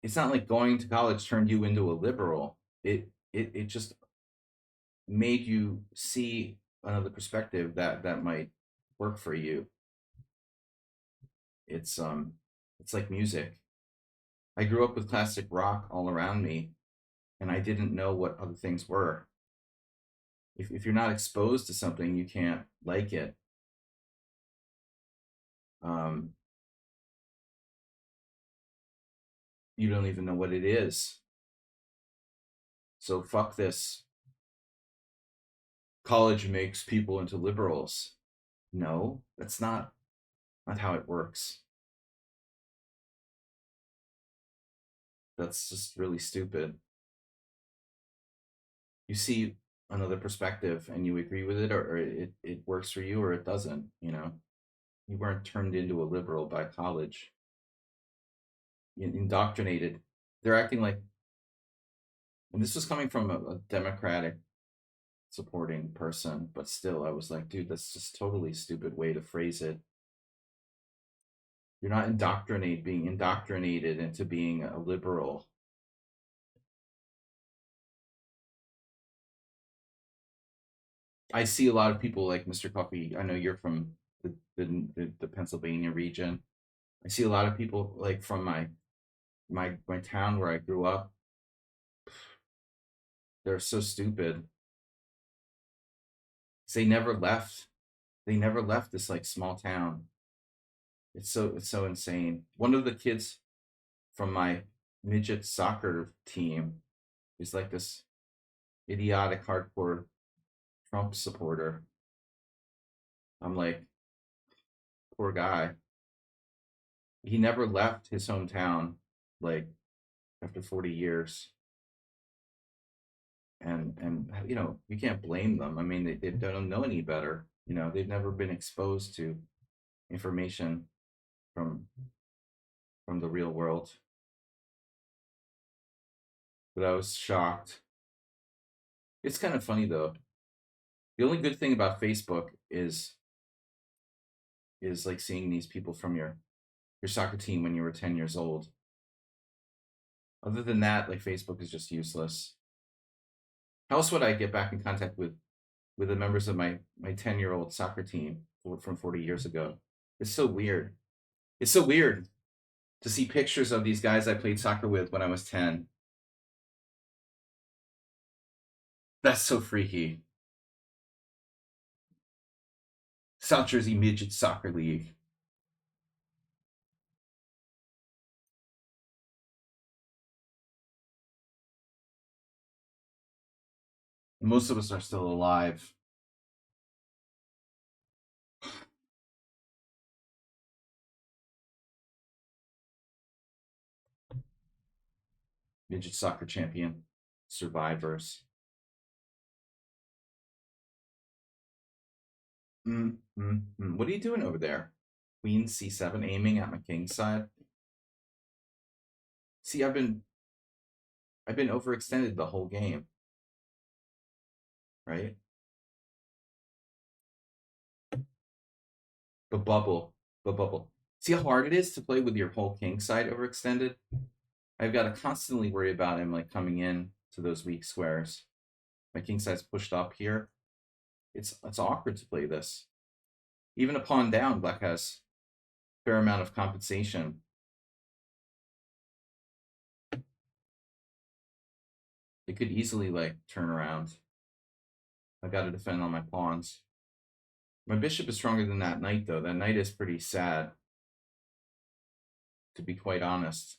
it's not like going to college turned you into a liberal. It just made you see another perspective that might work for you. It's like music. I grew up with classic rock all around me, and I didn't know what other things were. If you're not exposed to something, you can't like it. Um, you don't even know what it is. So fuck this. College makes people into liberals. No, that's not how it works. That's just really stupid. You see another perspective and you agree with it, or it works for you, or it doesn't. You weren't turned into a liberal by college. You indoctrinated. They're acting like, and this was coming from a Democratic supporting person, but still, I was like, dude, that's just totally stupid way to phrase it. You're not being indoctrinated into being a liberal. I see a lot of people like Mr. Coffee. I know you're from the Pennsylvania region. I see a lot of people like from my town where I grew up. They're so stupid. They never left. They never left this like small town. It's so insane. One of the kids from my midget soccer team is like this idiotic hardcore Trump supporter. I'm like, poor guy. He never left his hometown, like after 40 years. And you can't blame them. I mean, they don't know any better. They've never been exposed to information from from the real world. But I was shocked. It's kind of funny though. The only good thing about Facebook is like seeing these people from your soccer team when you were 10 years old. Other than that, like Facebook is just useless. How else would I get back in contact with the members of my 10-year-old soccer team from 40 years ago? It's so weird. It's so weird to see pictures of these guys I played soccer with when I was 10. That's so freaky. South Jersey Midget Soccer League. Most of us are still alive. Midget Soccer Champion. Survivors. What are you doing over there? Queen C7 aiming at my king's side. See, I've been overextended the whole game, right? The bubble, the bubble. See how hard it is to play with your whole king side overextended? I've got to constantly worry about him like coming in to those weak squares. My king side's pushed up here. It's awkward to play this. Even a pawn down, black has a fair amount of compensation. It could easily like turn around. I've got to defend on my pawns. My bishop is stronger than that knight, though. That knight is pretty sad, to be quite honest.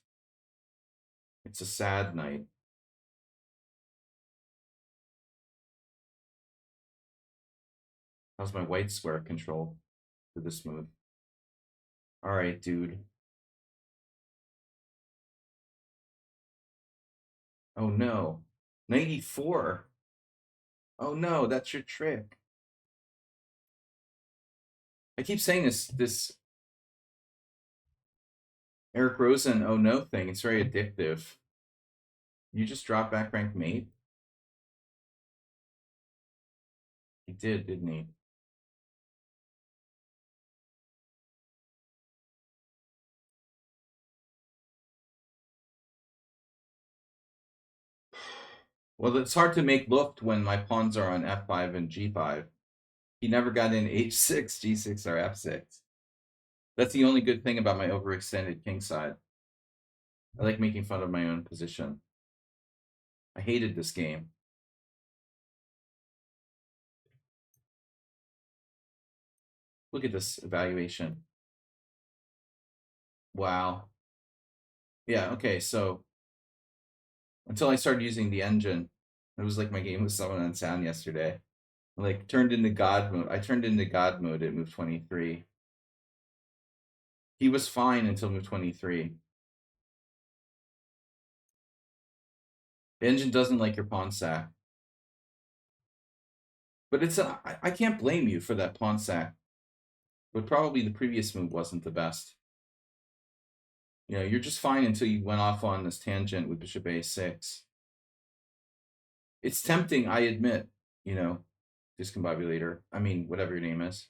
It's a sad knight. How's my white square control for this move? All right, dude. Oh no. 94. Oh no, that's your trick. I keep saying this Eric Rosen oh no thing. It's very addictive. You just dropped back rank mate? He did, didn't he? Well, it's hard to make looked when my pawns are on f5 and g5. He never got in h6, g6, or f6. That's the only good thing about my overextended king side. I like making fun of my own position. I hated this game. Look at this evaluation. Wow. Yeah, okay, so until I started using the engine, it was like my game was someone on sound yesterday. Like turned into God mode. I turned into God mode at move 23. He was fine until move 23. The engine doesn't like your pawn sack. But it's I can't blame you for that pawn sack. But probably the previous move wasn't the best. You know, you're just fine until you went off on this tangent with bishop a6. It's tempting, I admit, you know, discombobulator. I mean, whatever your name is.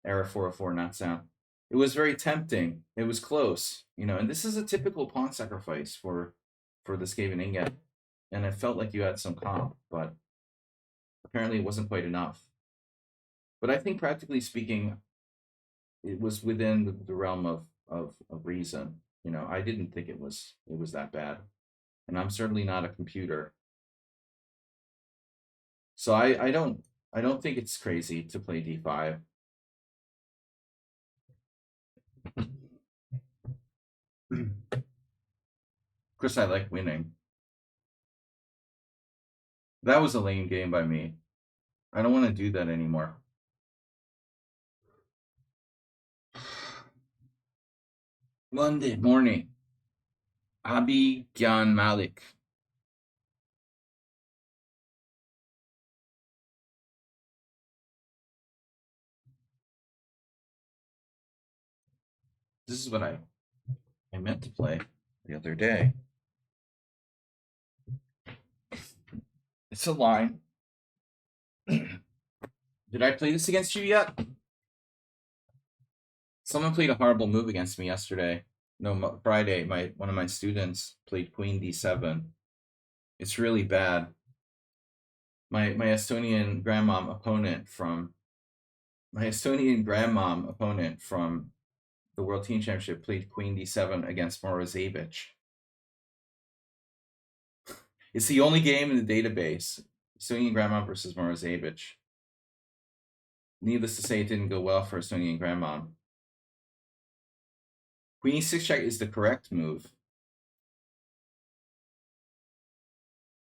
Error 404, not sound. It was very tempting. It was close, you know, and this is a typical pawn sacrifice for the Skaven ingot. And it felt like you had some comp, but apparently it wasn't quite enough. But I think practically speaking, it was within the realm of reason. You know, I didn't think it was that bad. And I'm certainly not a computer. So I don't think it's crazy to play d5. Of course, I like winning. That was a lame game by me. I don't want to do that anymore. Monday morning. Abi Gyan Malik. This is what I meant to play the other day. It's a line. Did I play this against you yet? Someone played a horrible move against me yesterday. No, Friday. One of my students played Queen D7. It's really bad. My Estonian grandmom opponent from the World Team Championship played Queen D7 against Morozevich. It's the only game in the database. Estonian grandmom versus Morozevich. Needless to say, it didn't go well for Estonian grandmom. Queen e6 check is the correct move.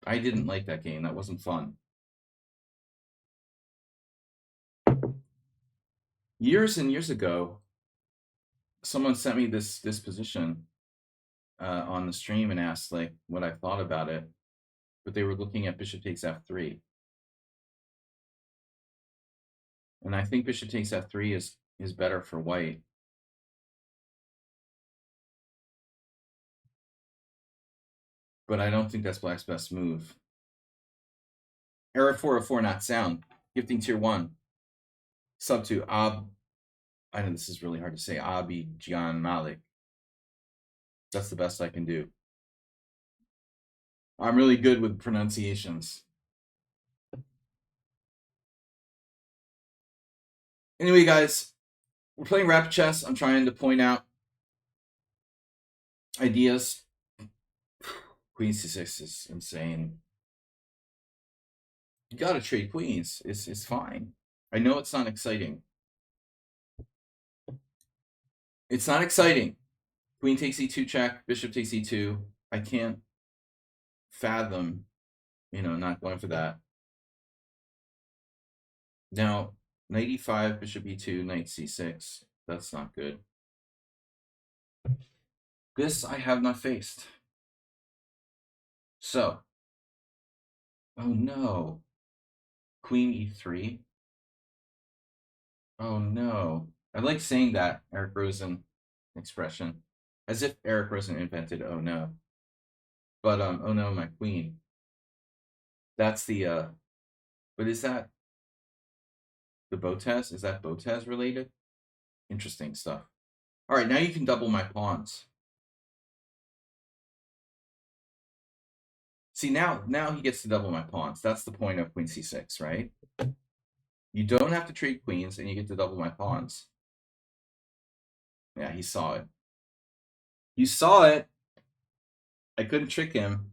I didn't like that game. That wasn't fun. Years and years ago, someone sent me this position on the stream and asked like what I thought about it, but they were looking at bishop takes f3, and I think bishop takes f3 is better for white. But I don't think that's black's best move. Error 404 not sound. Gifting tier 1. Sub to I know this is really hard to say. Abi Gian Malik. That's the best I can do. I'm really good with pronunciations. Anyway, guys, we're playing rapid chess. I'm trying to point out ideas. Queen c6 is insane. You gotta trade queens. It's fine. I know it's not exciting. It's not exciting. Queen takes e2 check, bishop takes e2. I can't fathom, not going for that. Now, knight e5, bishop e2, knight c6. That's not good. This I have not faced. So, oh no. Queen e3. Oh no. I like saying that Eric Rosen expression. As if Eric Rosen invented oh no. But oh no, my queen. That's the what is that? The Botez? Is that Botez related? Interesting stuff. All right, now you can double my pawns. See, now he gets to double my pawns. That's the point of queen c6, right? You don't have to trade queens, and you get to double my pawns. Yeah, he saw it. You saw it. I couldn't trick him.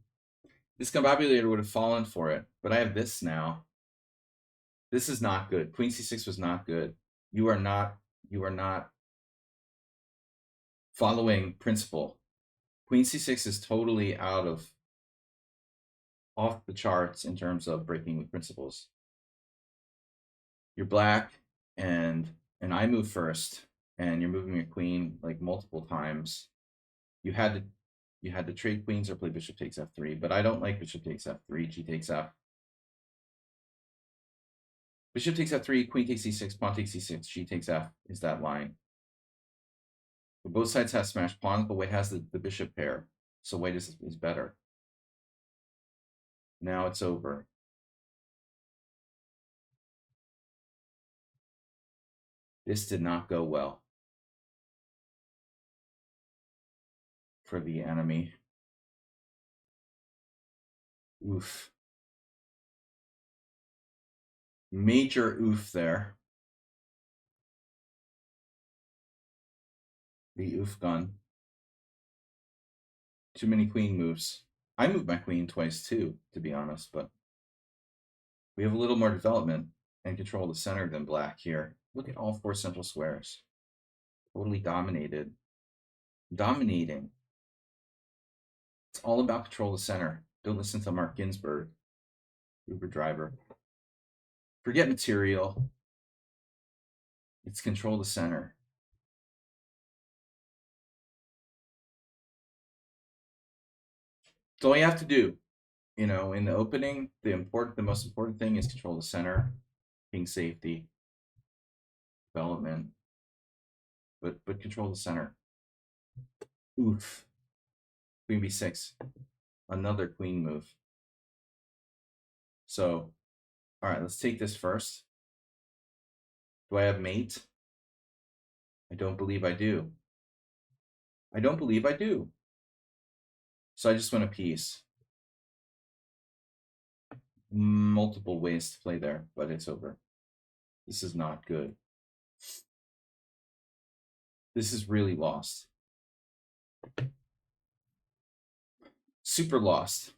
This combobulator would have fallen for it, but I have this now. This is not good. Queen c6 was not good. You are not following principle. Queen c6 is totally off the charts in terms of breaking with principles. You're black, and I move first, and you're moving your queen like multiple times. You had to trade queens or play bishop takes f3, but I don't like bishop takes f3, g takes f. Bishop takes f3, queen takes e6, pawn takes e6, g takes f is that line. But both sides have smashed pawns, but white has the bishop pair, so white is better. Now it's over. This did not go well for the enemy. Oof. Major oof there. The oof gun. Too many queen moves. I moved my queen twice too, to be honest, but we have a little more development and control of the center than black here. Look at all four central squares. Totally dominated. Dominating. It's all about control of the center. Don't listen to Mark Ginsburg, Uber driver. Forget material. It's control the center. That's all you have to do. In the opening, the most important thing is control the center, king safety, development, but control the center. Oof. Queen b6. Another queen move. So, all right, let's take this first. Do I have mate? I don't believe I do. I don't believe I do. So I just went a piece. Multiple ways to play there, but it's over. This is not good. This is really lost. Super lost.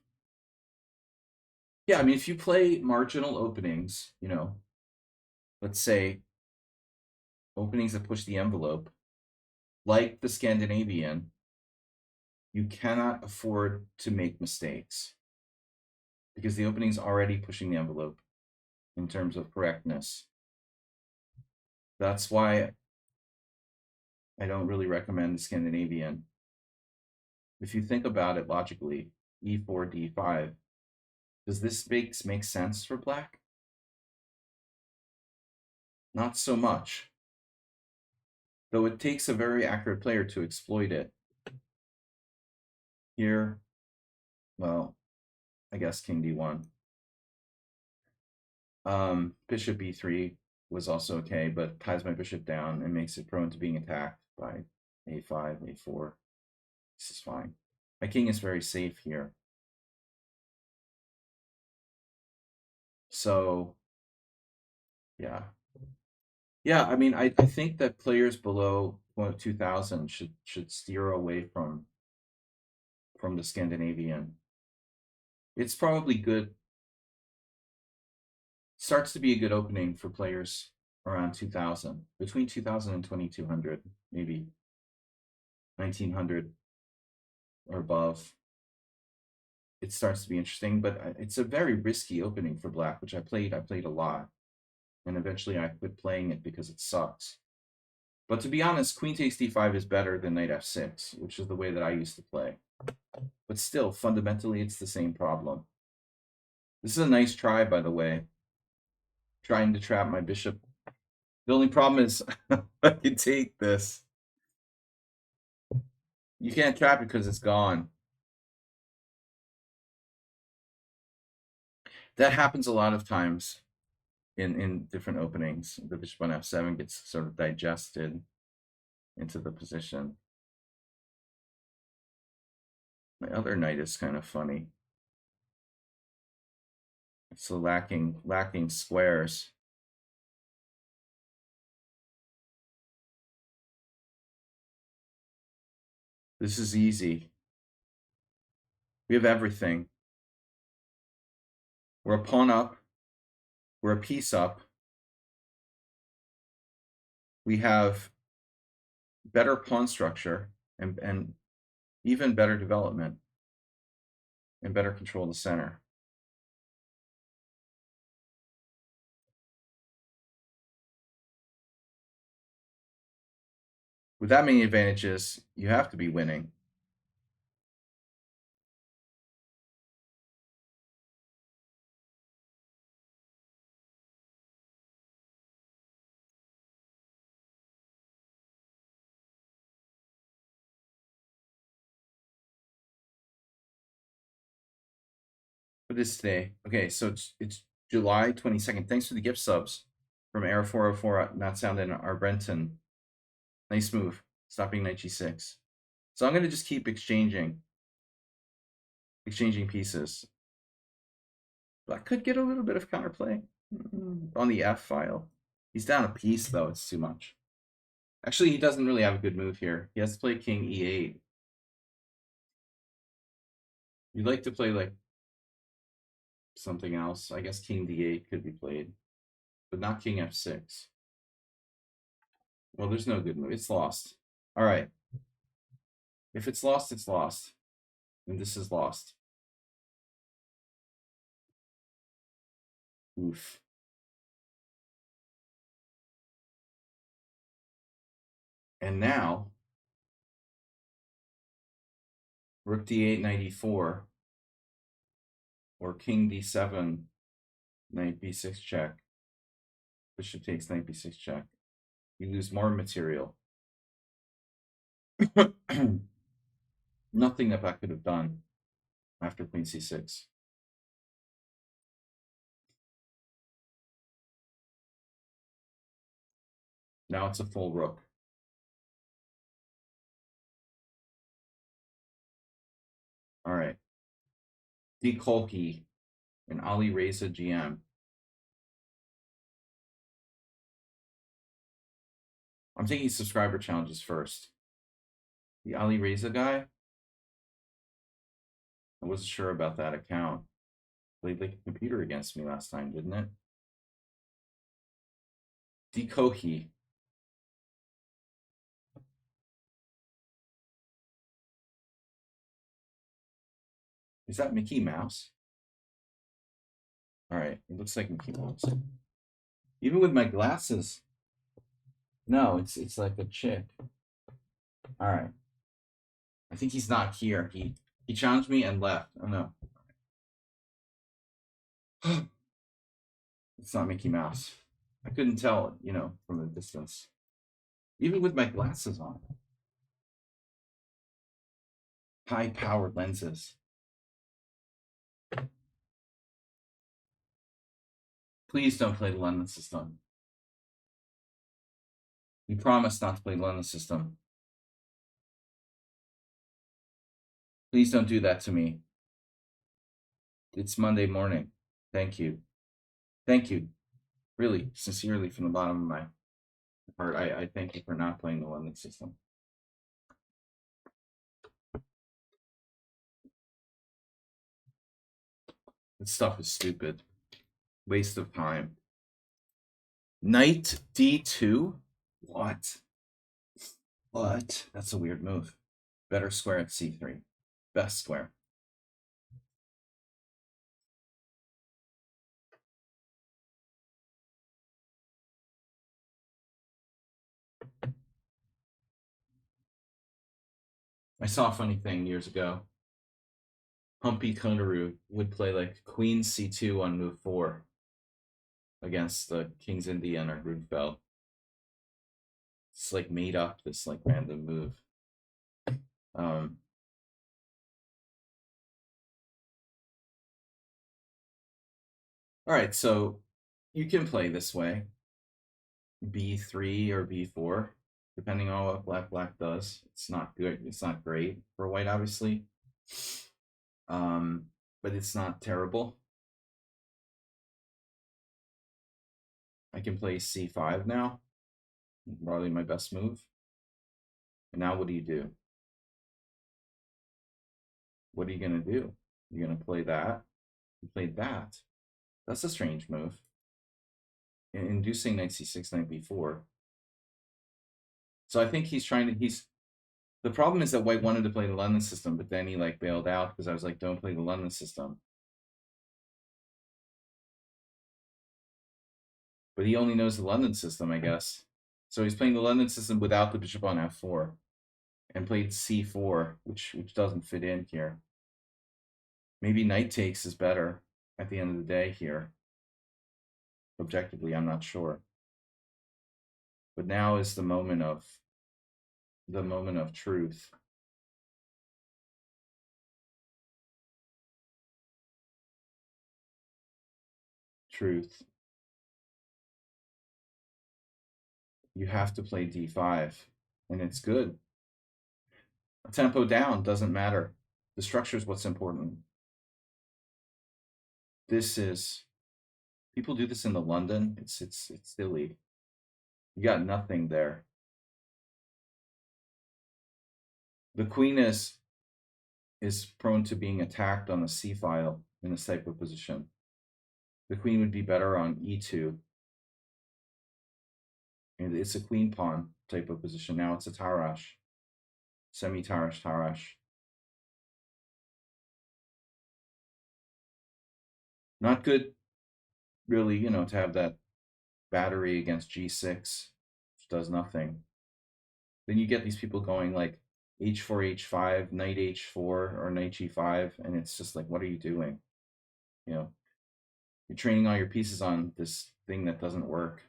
Yeah, I mean, if you play marginal openings, let's say openings that push the envelope, like the Scandinavian, you cannot afford to make mistakes because the opening's already pushing the envelope in terms of correctness. That's why I don't really recommend the Scandinavian. If you think about it logically, e4, d5, does this make sense for black? Not so much. Though it takes a very accurate player to exploit it. Here, well, I guess king d1. Bishop e3 was also okay, but ties my bishop down and makes it prone to being attacked by a5, a4. This is fine. My king is very safe here. So yeah. Yeah, I mean, I think that players below 2000 should steer away from the Scandinavian. It's probably good, starts to be a good opening for players around 2000, between 2000 and 2200, maybe 1900 or above. It starts to be interesting, but it's a very risky opening for black, which I played a lot, and eventually I quit playing it because it sucks. But to be honest, queen takes d5 is better than knight f6, which is the way that I used to play. But still, fundamentally, it's the same problem. This is a nice try, by the way, trying to trap my bishop. The only problem is I can take this. You can't trap it because it's gone. That happens a lot of times in different openings. The bishop on f7 gets sort of digested into the position. My other knight is kind of funny. So lacking squares. This is easy. We have everything. We're a pawn up. We're a piece up. We have better pawn structure and even better development and better control of the center. With that many advantages, you have to be winning. What is today? Okay, so it's July 22nd. Thanks for the gift subs from Air404, Not Sound, and Arbrenton. Nice move. Stopping knight g6. So I'm going to just keep exchanging pieces. Black could get a little bit of counterplay on the f file. He's down a piece, though. It's too much. Actually, he doesn't really have a good move here. He has to play king e8. You'd like to play like something else. I guess king d8 could be played, but not king f6. Well, there's no good move. It's lost. All right. If it's lost, it's lost. And this is lost. Oof. And now, rook d8, knight e4, or king d7, knight b6 check. Bishop takes knight b6 check. You lose more material. Nothing that I could have done after queen c6. Now it's a full rook. All right. D. Kolke and Ali Reza GM. I'm taking subscriber challenges first. The Ali Reza guy, I wasn't sure about that account. Played like a computer against me last time, didn't it? D. Kohi. Is that Mickey Mouse? All right, it looks like Mickey Mouse. Even with my glasses. No, it's like a chick. All right. I think he's not here. He challenged me and left. Oh no. It's not Mickey Mouse. I couldn't tell, from the distance. Even with my glasses on. High-powered lenses. Please don't play the London system. You promised not to play the London system. Please don't do that to me. It's Monday morning. Thank you. Thank you. Really, sincerely, from the bottom of my heart, I thank you for not playing the London system. This stuff is stupid. Waste of time. Knight d2? What? What? That's a weird move. Better square at c3. Best square. I saw a funny thing years ago. Humpy Konaru would play like queen c2 on move 4 against the King's Indian or Rudfeld. It's like made up this like random move. All right, so you can play this way, b3 or b4, depending on what black does. It's not good. It's not great for white, obviously, but it's not terrible. I can play c5 now. Probably my best move. And now what do you do? What are you going to do? You're going to play that. You played that. That's a strange move. Inducing knight c6, knight b4. So I think he's trying to, the problem is that white wanted to play the London system, but then he like bailed out because I was like, don't play the London system. But he only knows the London system, I guess. So he's playing the London system without the bishop on f4 and played c4, which doesn't fit in here. Maybe knight takes is better at the end of the day here. Objectively, I'm not sure. But now is the moment of truth. Truth. You have to play d5, and it's good. A tempo down doesn't matter. The structure is what's important. This is, people do this in the London. It's silly. You got nothing there. The queen is prone to being attacked on the c file in this type of position. The queen would be better on e2. And it's a queen pawn type of position. Now it's a Tarash. Semi-Tarash, Tarash. Not good, really, to have that battery against g6, which does nothing. Then you get these people going like h4, h5, knight h4, or knight g5, and it's just like, what are you doing? You're training all your pieces on this thing that doesn't work.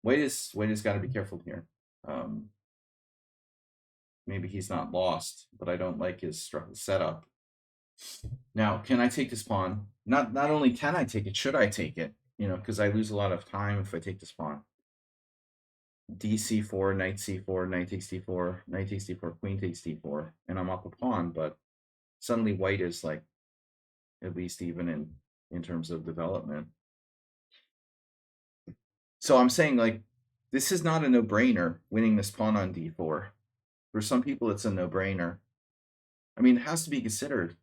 White has got to be careful here. Maybe he's not lost, but I don't like his setup. Now, can I take this pawn? Not only can I take it, should I take it? Because I lose a lot of time if I take this pawn. dc4, knight c4, knight takes d4, knight takes d4, queen takes d4, and I'm up a pawn, but suddenly white is like at least even in terms of development. So I'm saying like this is not a no-brainer winning this pawn on d4. For some people it's a no-brainer. I mean, it has to be considered.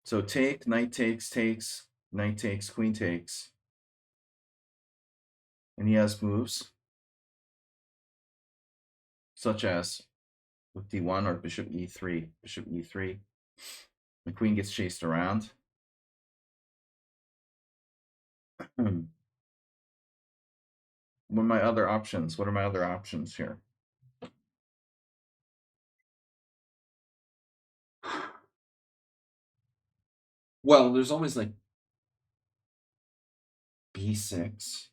So take, knight takes, knight takes, queen takes. And he has moves such as with d1 or bishop e3. Bishop e3. The queen gets chased around. What are my other options? What are my other options here? Well, there's always like b6.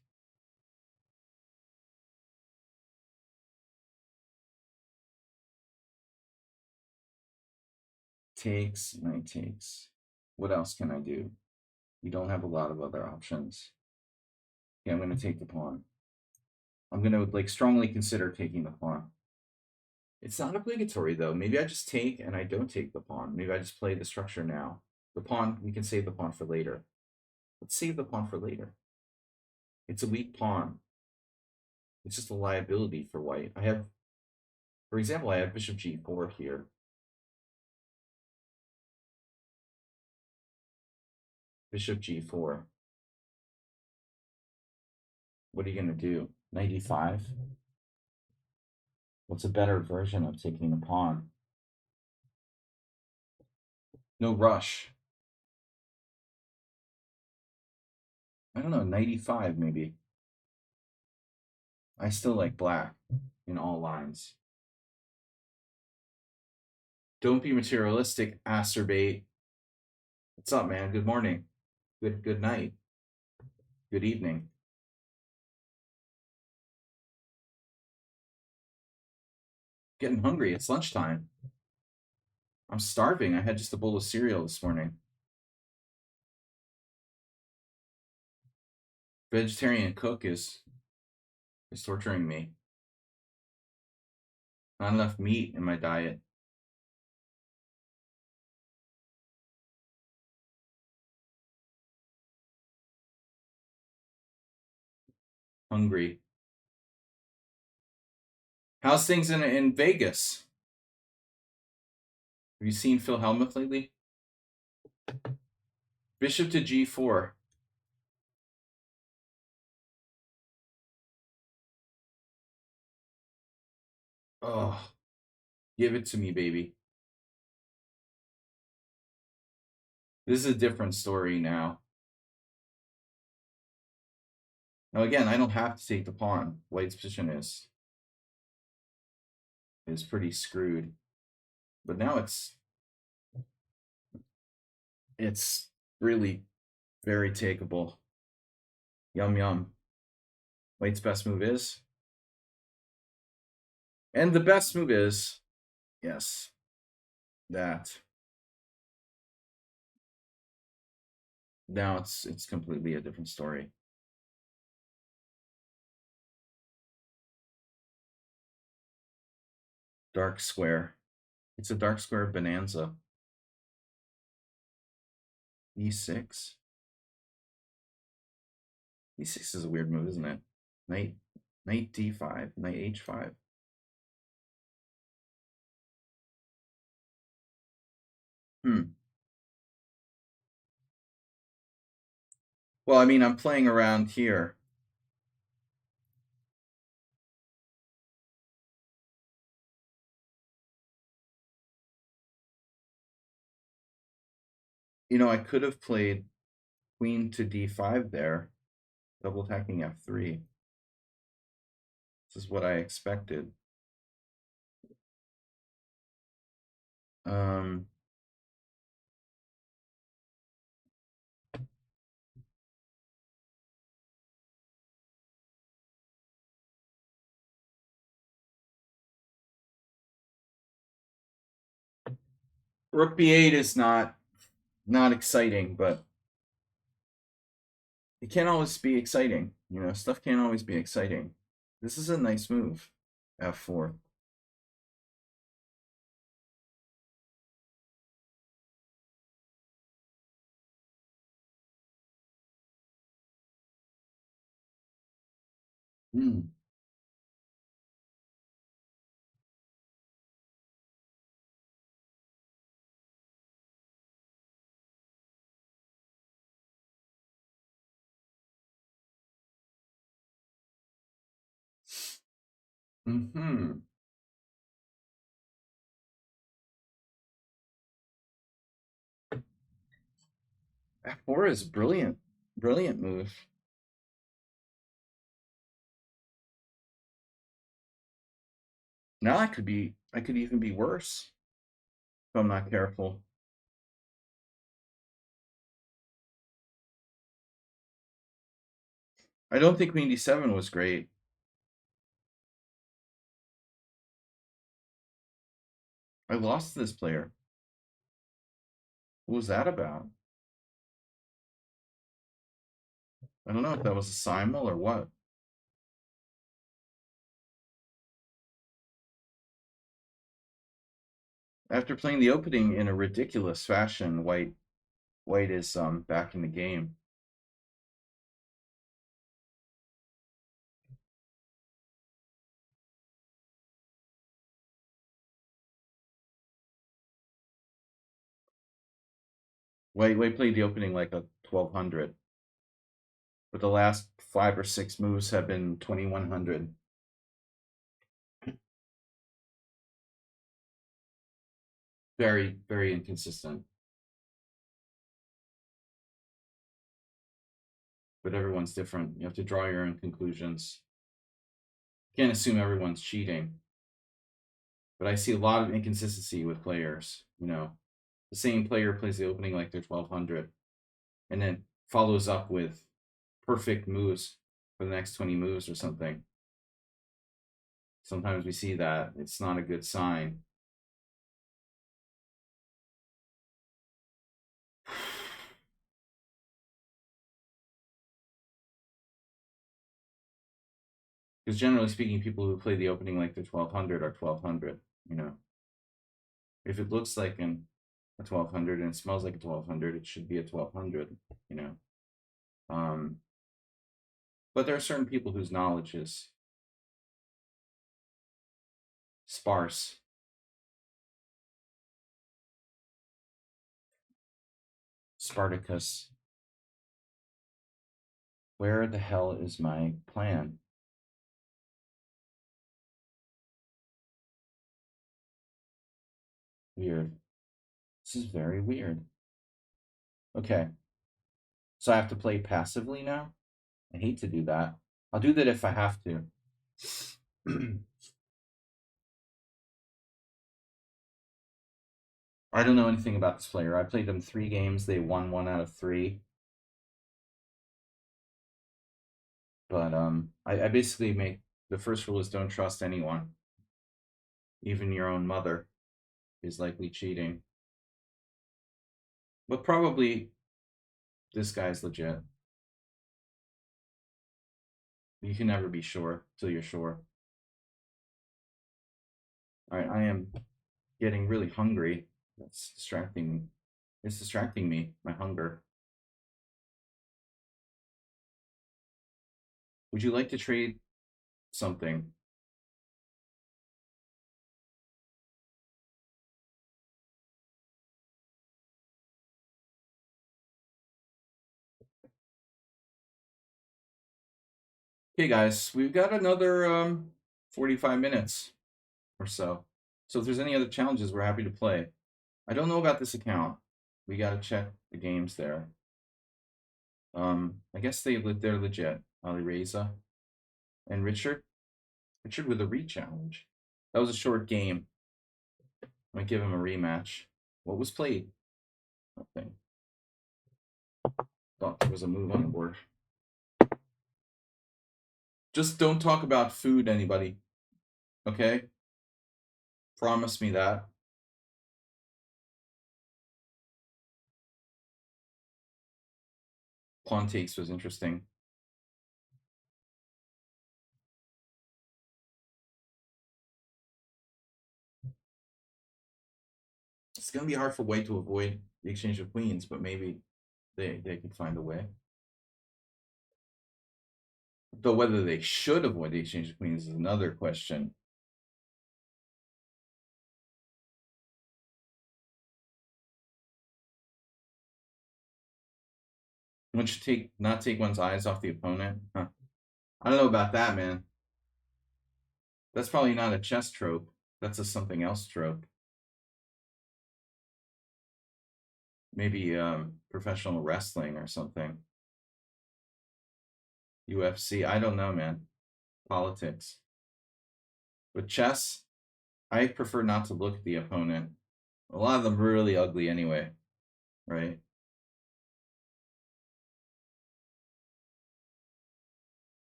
Takes, knight takes. What else can I do? You don't have a lot of other options. Yeah, I'm going to take the pawn. I'm going to like strongly consider taking the pawn. It's not obligatory though. Maybe I just take and I don't take the pawn. Maybe I just play the structure now. The pawn, we can save the pawn for later. Let's save the pawn for later. It's a weak pawn. It's just a liability for white. I have, for example, I have bishop g4 here. Bishop g4. What are you going to do? Knight e5? What's a better version of taking the pawn? No rush. I don't know, knight e5 maybe. I still like black in all lines. Don't be materialistic, acerbate. What's up, man? Good morning. Good night. Good evening. Getting hungry. It's lunchtime. I'm starving. I had just a bowl of cereal this morning. Vegetarian cook is torturing me. Not enough meat in my diet. Hungry. How's things in Vegas? Have you seen Phil Hellmuth lately? Bishop to g4. Oh, give it to me, baby. This is a different story now. Now again, I don't have to take the pawn. White's position is pretty screwed. But now it's really very takeable. Yum yum. White's best move is, and the best move is, yes, that. Now it's completely a different story. Dark square. It's a dark square bonanza. E6. E6 is a weird move, isn't it? Knight d5, knight h5. Well, I mean, I'm playing around here. You know, I could have played queen to d5 there, double attacking f3. This is what I expected. Rook b8 is not exciting, but it can't always be exciting. You know, stuff can't always be exciting. This is a nice move, f4. F4 is brilliant move. Now I could even be worse if I'm not careful. I don't think queen d7 was great. I lost this player. What was that about? I don't know if that was a simul or what. After playing the opening in a ridiculous fashion, White is back in the game. White played the opening like a 1200, but the last 5 or 6 moves have been 2100. Very, very inconsistent. But everyone's different. You have to draw your own conclusions. Can't assume everyone's cheating. But I see a lot of inconsistency with players. The same player plays the opening like they're 1200 and then follows up with perfect moves for the next 20 moves or something. Sometimes we see that. It's not a good sign. Because generally speaking, people who play the opening like they're 1200 are 1200. If it looks like a 1200 and it smells like a 1200, it should be a 1200. But there are certain people whose knowledge is sparse. Spartacus. Where the hell is my plan? Weird. This is very weird. Okay. So I have to play passively now? I hate to do that. I'll do that if I have to. I don't know anything about this player. I played them 3 games. They won 1 out of 3. But I basically make the first rule is don't trust anyone. Even your own mother is likely cheating. But probably this guy's legit. You can never be sure till you're sure. All right, I am getting really hungry. That's distracting me. It's distracting me, my hunger. Would you like to trade something? Okay, guys, we've got another 45 minutes or so. So if there's any other challenges, we're happy to play. I don't know about this account. We got to check the games there. I guess they're legit. Alireza and Richard. Richard with a re-challenge. That was a short game. Might give him a rematch. What was played? Nothing. Thought there was a move on the board. Just don't talk about food, anybody. Okay? Promise me that. Pawn takes was interesting. It's going to be hard for White to avoid the exchange of queens, but maybe they could find a way. Though whether they should avoid the exchange of queens is another question. One should not take one's eyes off the opponent. Huh. I don't know about that, man. That's probably not a chess trope. That's a something else trope. Maybe professional wrestling or something. UFC. I don't know, man. Politics. With chess, I prefer not to look at the opponent. A lot of them are really ugly anyway, right?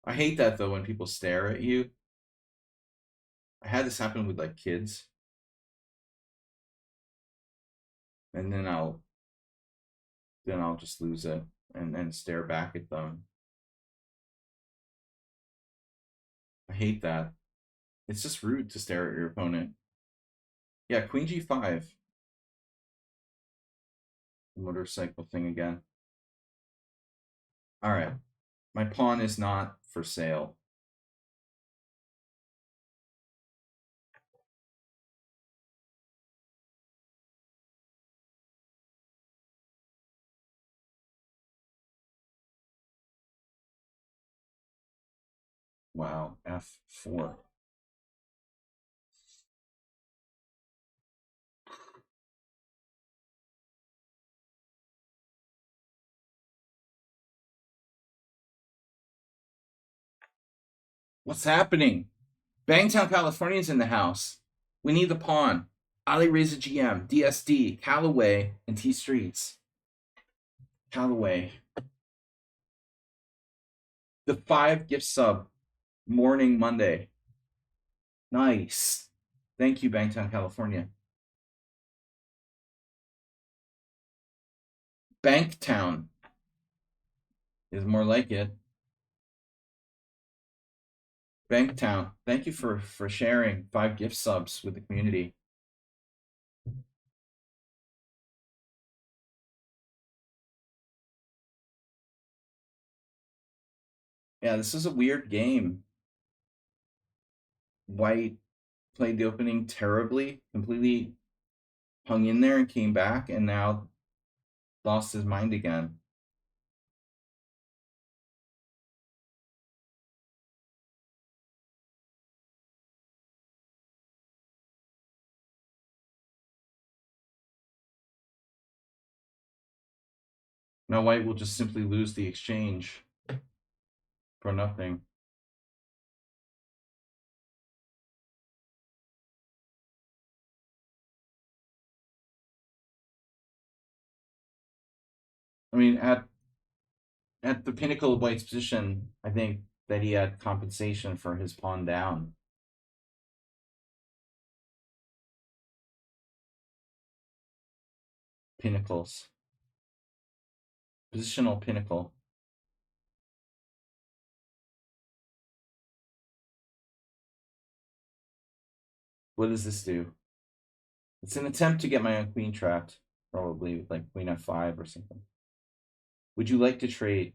I hate that though when people stare at you. I had this happen with like kids, and then I'll just lose it and stare back at them. I hate that. It's just rude to stare at your opponent. Yeah, queen g5. Motorcycle thing again. All right. My pawn is not for sale. Wow, f4. What's happening? Bangtown, California's in the house. We need the pawn. Ali Reza GM, DSD, Callaway, and T Streets. Callaway. The 5 gift sub. Morning Monday. Nice. Thank you, Bangtown, California. Banktown is more like it. Banktown. Thank you for sharing 5 gift subs with the community. Yeah, this is a weird game. White played the opening terribly, completely hung in there and came back, and now lost his mind again. Now white will just simply lose the exchange for nothing. I mean, at the pinnacle of white's position, I think that he had compensation for his pawn down. Pinnacles. Positional pinnacle. What does this do? It's an attempt to get my own queen trapped, probably with like queen f5 or something. Would you like to trade?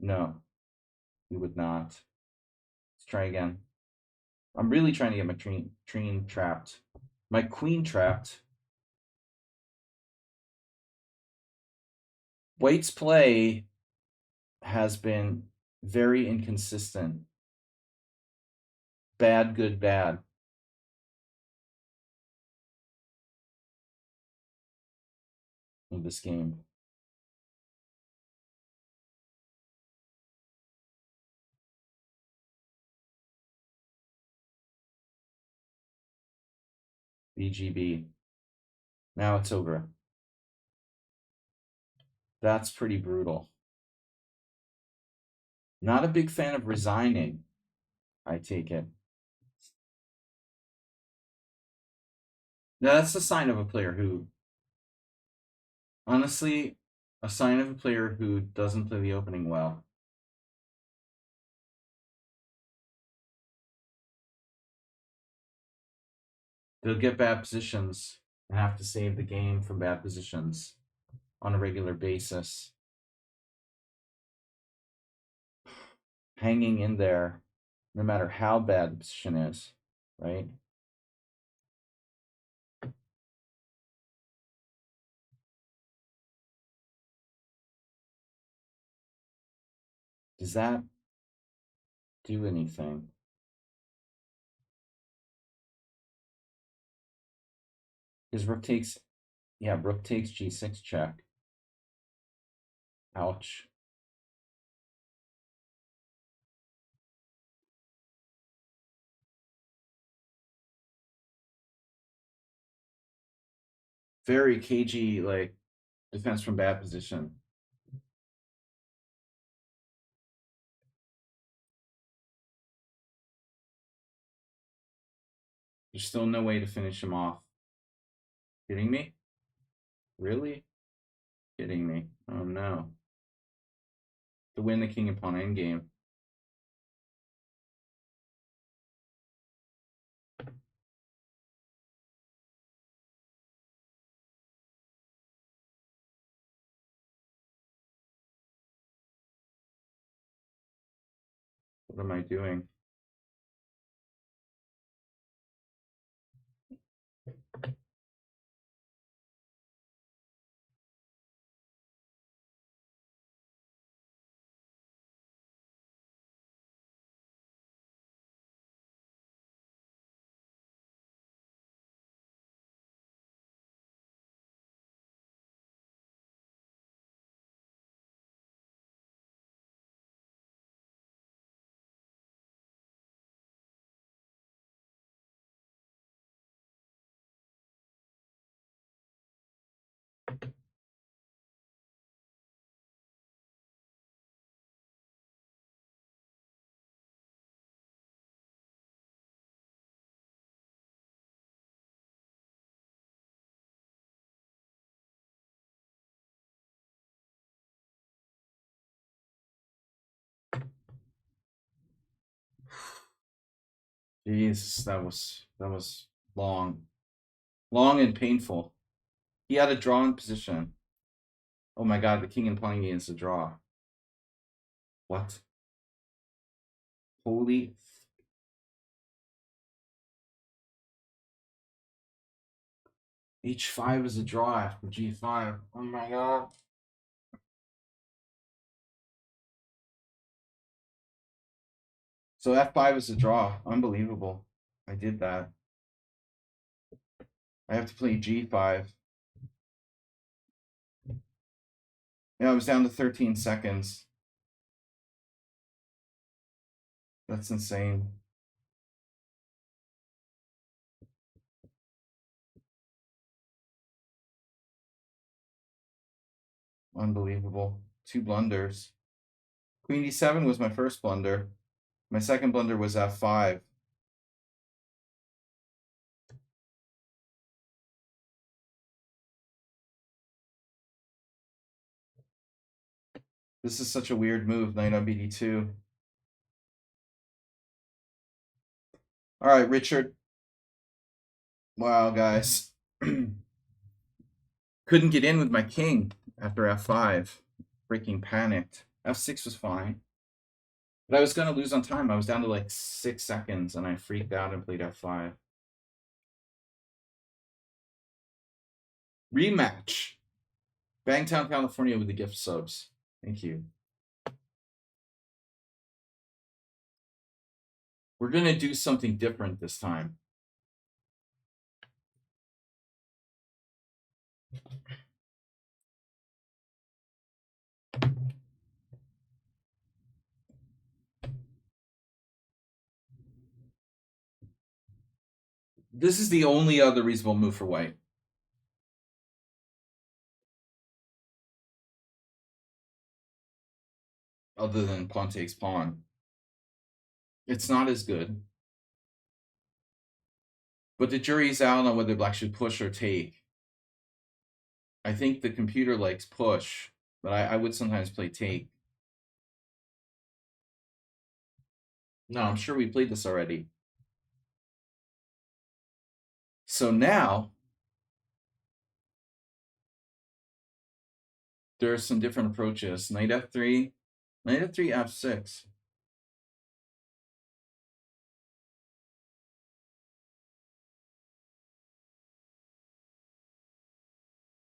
No, you would not. Let's try again. I'm really trying to get my queen trapped. My queen trapped. White's play has been very inconsistent. Bad, good, bad. In this game. BGB. Now it's over. That's pretty brutal. Not a big fan of resigning, I take it. Now that's a sign of a player who, honestly, a sign of a player who doesn't play the opening well. They'll get bad positions and have to save the game from bad positions on a regular basis. Hanging in there, no matter how bad the position is, right? Does that do anything? Because rook takes, yeah, rook takes g6 check. Ouch. Very cagey, like, defense from bad position. There's still no way to finish him off. Kidding me? Really? Kidding me? Oh no. To win the king and pawn endgame. What am I doing? Jesus, that was long. Long and painful. He had a draw in position. Oh my god, the king and pawn is a draw. What? Holy. H5 is a draw after G5. Oh my god. So F5 is a draw. Unbelievable. I did that. I have to play G5. Yeah, I was down to 13 seconds. That's insane. Unbelievable. 2 blunders. Queen D7 was my first blunder. My second blunder was F5. This is such a weird move, knight on BD2. All right, Richard. Wow, guys. Couldn't get in with my king after F5. Freaking panicked. F6 was fine. But I was going to lose on time. I was down to like 6 seconds, and I freaked out and played F5. Rematch. Bangtown, California with the gift subs. Thank you. We're going to do something different this time. This is the only other reasonable move for white. Other than pawn takes pawn. It's not as good. But the jury's out on whether black should push or take. I think the computer likes push, but I would sometimes play take. No, I'm sure we played this already. So now, there are some different approaches. Knight F3, Knight F3, F6.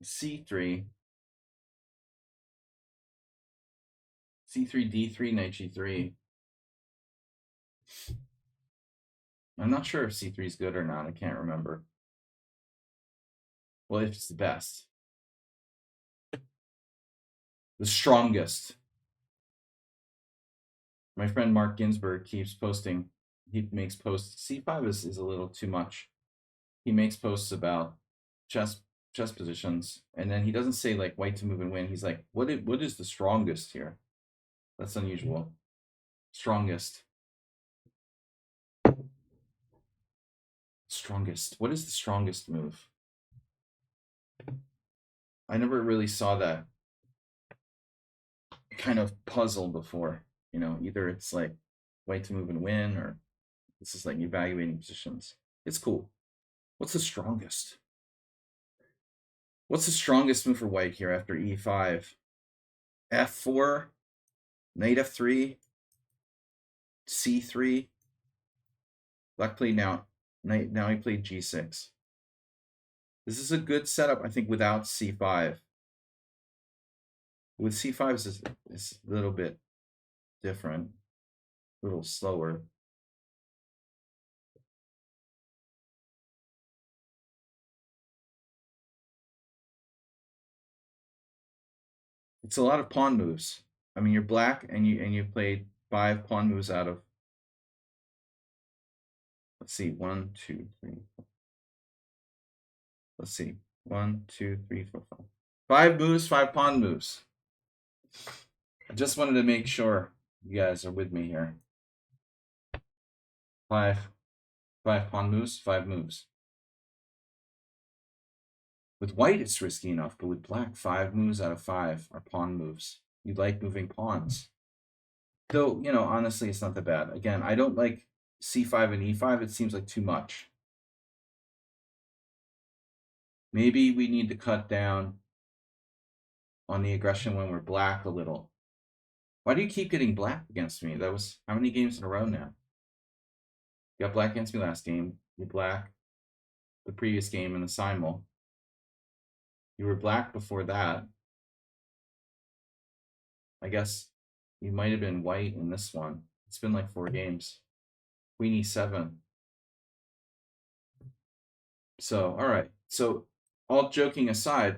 C3. C3, D3, Knight G3. I'm not sure if C3 is good or not. I can't remember. Well, it's the best. The strongest. My friend Mark Ginsburg keeps posting. He makes posts. C5 is a little too much. He makes posts about chess positions, and then he doesn't say like white to move and win. He's like, what is the strongest here? That's unusual. Strongest. Strongest. What is the strongest move? I never really saw that kind of puzzle before. You know, either it's like white to move and win, or this is like evaluating positions. It's cool. What's the strongest? What's the strongest move for white here after E5? F4, Knight F3, c3. Black played now he played g6. This is a good setup, I think, without c5. With c5 is a little bit different, a little slower. It's a lot of pawn moves. I mean, you're black and you played 5 pawn moves out of, let's see, 1, 2, 3, 4. Let's see, 1, 2, 3, 4, 5. 5 moves, 5 pawn moves. I just wanted to make sure you guys are with me here. 5 pawn moves, 5 moves. With white, it's risky enough, but with black, 5 moves out of 5 are pawn moves. You like moving pawns. Though, you know, honestly, it's not that bad. Again, I don't like c5 and e5. It seems like too much. Maybe we need to cut down on the aggression when we're black a little. Why do you keep getting black against me? That was how many games in a row now? You got black against me last game. You're black the previous game in the simul. You were black before that. I guess you might have been white in this one. It's been like 4 games. Queen e7. So, all right. So, all joking aside,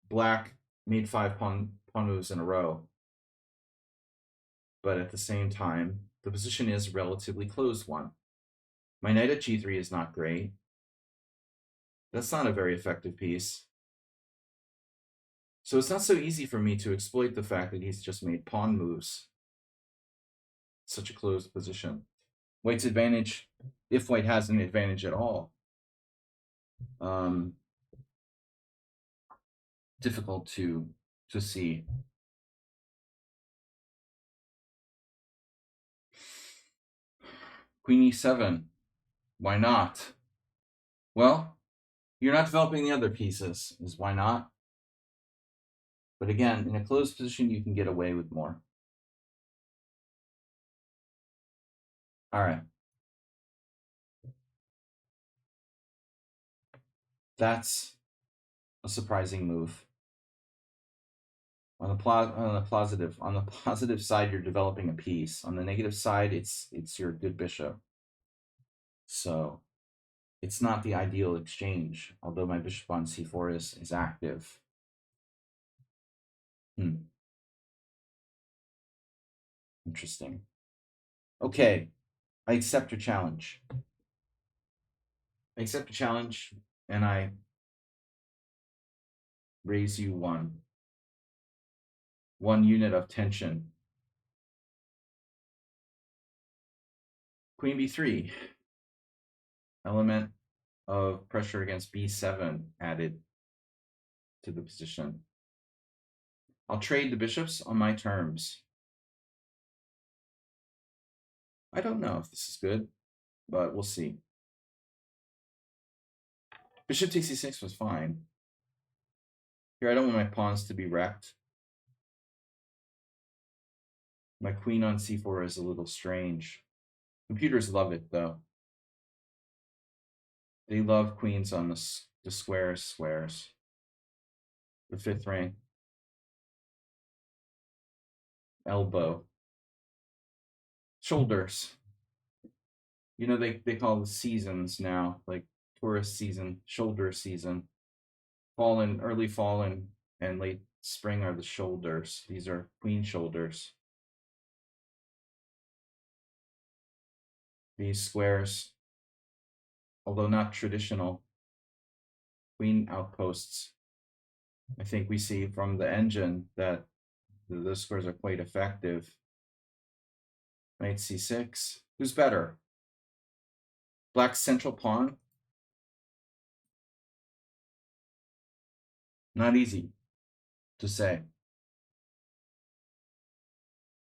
black made 5 pawn moves in a row. But at the same time, the position is a relatively closed one. My knight at g3 is not great. That's not a very effective piece. So it's not so easy for me to exploit the fact that he's just made pawn moves. Such a closed position. White's advantage, if white has an advantage at all, difficult to see. Queen e7. Why not? Well, you're not developing the other pieces, is why not? But again, in a closed position, you can get away with more. All right. That's a surprising move. On the positive side, you're developing a piece. On the negative side, it's your good bishop. So it's not the ideal exchange, although my bishop on c4 is active. Interesting. Okay, I accept your challenge. I accept the challenge, and I raise you 1 unit of tension. Queen b3. Element of pressure against b7 added to the position. I'll trade the bishops on my terms. I don't know if this is good, but we'll see. Bishop takes c6 was fine. Here, I don't want my pawns to be wrecked. My queen on c4 is a little strange. Computers love it, though. They love queens on the squares. The 5th rank. Elbow. Shoulders. You know, they call the seasons now, like Taurus season, shoulder season. Fallen, early fallen, and late spring are the shoulders. These are queen shoulders. These squares, although not traditional queen outposts, I think we see from the engine that those squares are quite effective. Knight c6. Who's better? Black's central pawn? Not easy to say.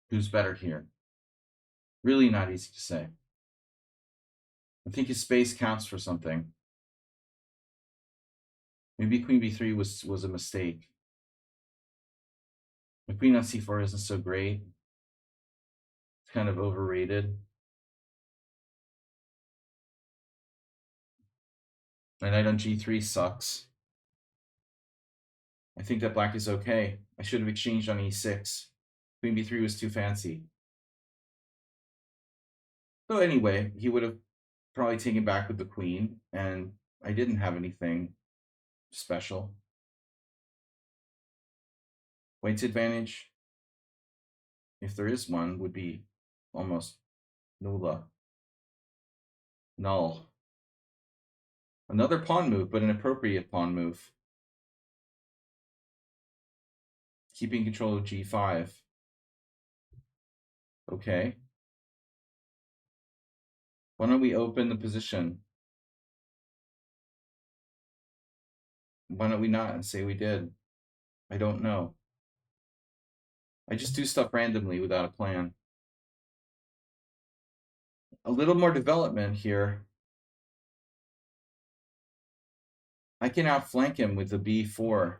Who's better here? Really not easy to say. I think his space counts for something. Maybe queen b3 was a mistake. The queen on c4 isn't so great. It's kind of overrated. My knight on g3 sucks. I think that black is okay. I should have exchanged on e6. Queen b3 was too fancy. So anyway, he would have probably taken back with the queen, and I didn't have anything special. White's advantage, if there is one, would be almost null. Another pawn move, but an appropriate pawn move. Keeping control of g5. Okay. Why don't we open the position? Why don't we not and say we did? I don't know. I just do stuff randomly without a plan. A little more development here. I can outflank him with the b4.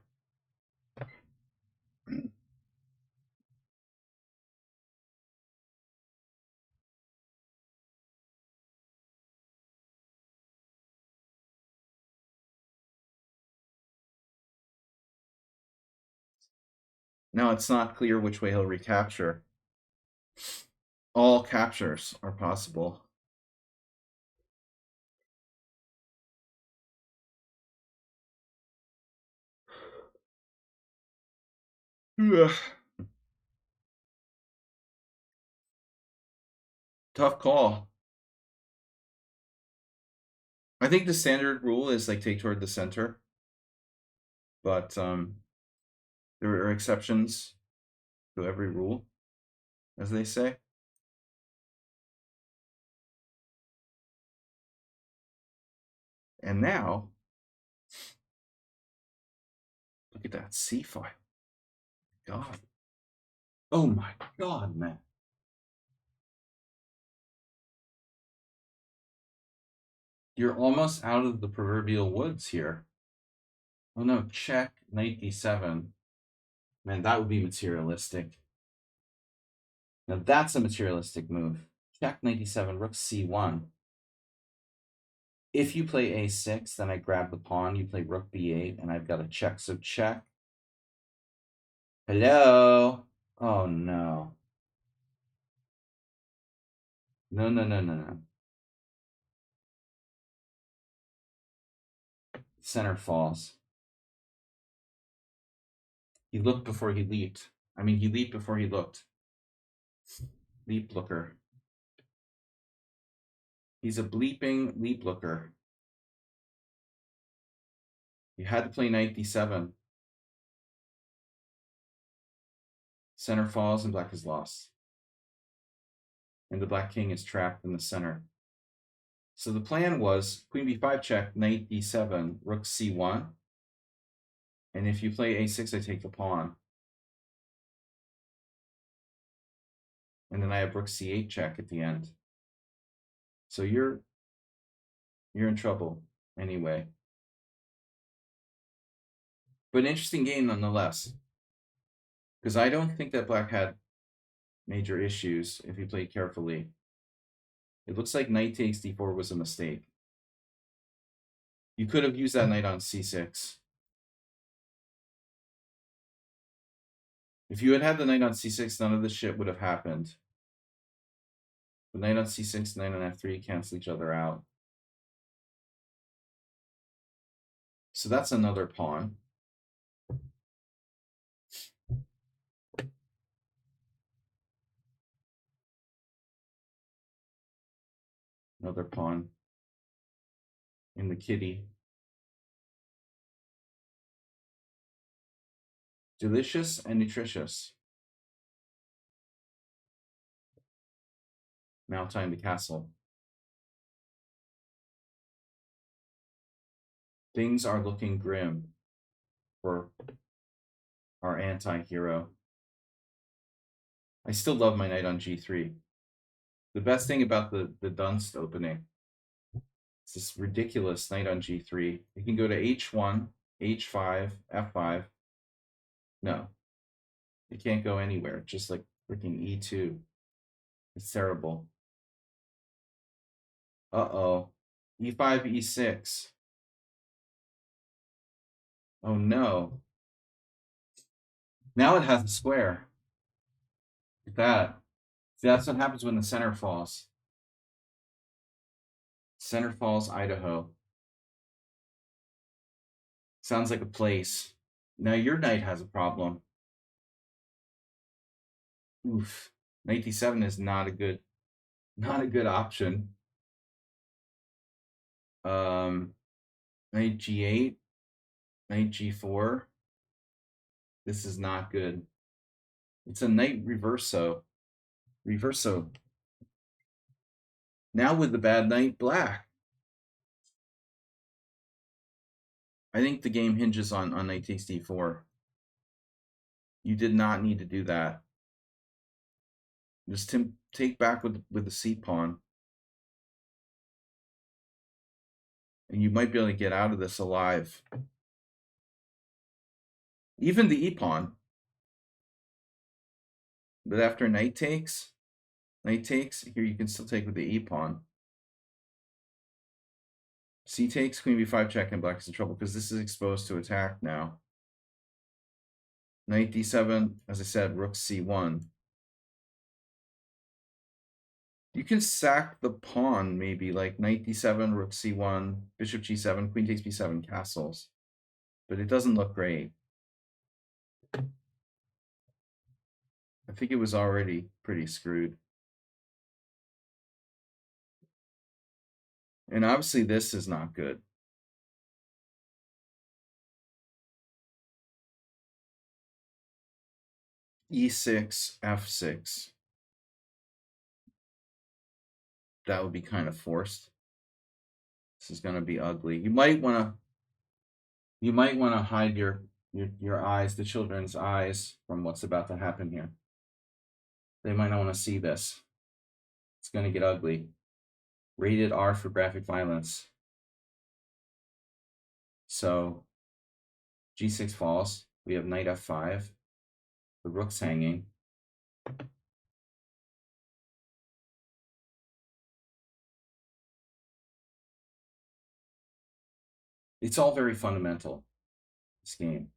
Now it's not clear which way he'll recapture. All captures are possible. Ugh. Tough call. I think the standard rule is like take toward the center, but there are exceptions to every rule, as they say. And now, look at that c5. God. Oh my God, man. You're almost out of the proverbial woods here. Oh no, check, knight d7. Man, that would be materialistic. Now that's a materialistic move. Check, knight d7, rook c1. If you play a6, then I grab the pawn, you play rook b8, and I've got a check, so check. Hello? Oh no. No, no, no, no, no. Center falls. He looked before he leaped. I mean, he leaped before he looked. Leap looker. He's a bleeping leap looker. You had to play knight d7. Center falls and black is lost. And the black king is trapped in the center. So the plan was queen b5 check, knight d7, rook c1. And if you play a6, I take the pawn. And then I have rook c8 check at the end. So you're in trouble anyway. But an interesting game nonetheless. Because I don't think that black had major issues if he played carefully. It looks like knight takes d4 was a mistake. You could have used that knight on c6. If you had had the knight on c6, none of this shit would have happened. The knight on c6, knight on f3 cancel each other out. So that's another pawn. Another pawn in the kitty. Delicious and nutritious. Now time to castle. Things are looking grim for our anti-hero. I still love my knight on g3. The best thing about the Dunst opening is this ridiculous knight on g3. It can go to h1, h5, f5. No, it can't go anywhere. Just like freaking e2. It's terrible. Uh-oh. E5, E6. Oh no. Now it has a square. Look at that. See, that's what happens when the center falls. Center Falls, Idaho. Sounds like a place. Now your knight has a problem. Oof. Knight d7 is not a good option. Knight g8, knight g4. This is not good. It's a knight reverso. Reverso. Now with the bad knight, black. I think the game hinges on knight takes d4. You did not need to do that. Just take back with the c pawn. And you might be able to get out of this alive. Even the e pawn. But after knight takes, here you can still take with the e pawn. C takes, queen b5 check, and black is in trouble because this is exposed to attack now. Knight d7, as I said, rook c1. You can sack the pawn, maybe, like knight d7, rook c1, bishop g7, queen takes b7, castles. But it doesn't look great. I think it was already pretty screwed. And obviously this is not good. E6, f6. That would be kind of forced. This is going to be ugly. You might want to hide your eyes, the children's eyes, from what's about to happen here. They might not want to see this. It's going to get ugly. Rated R for graphic violence. So g6 falls. We have knight f5. The rook's hanging. It's all very fundamental, this game.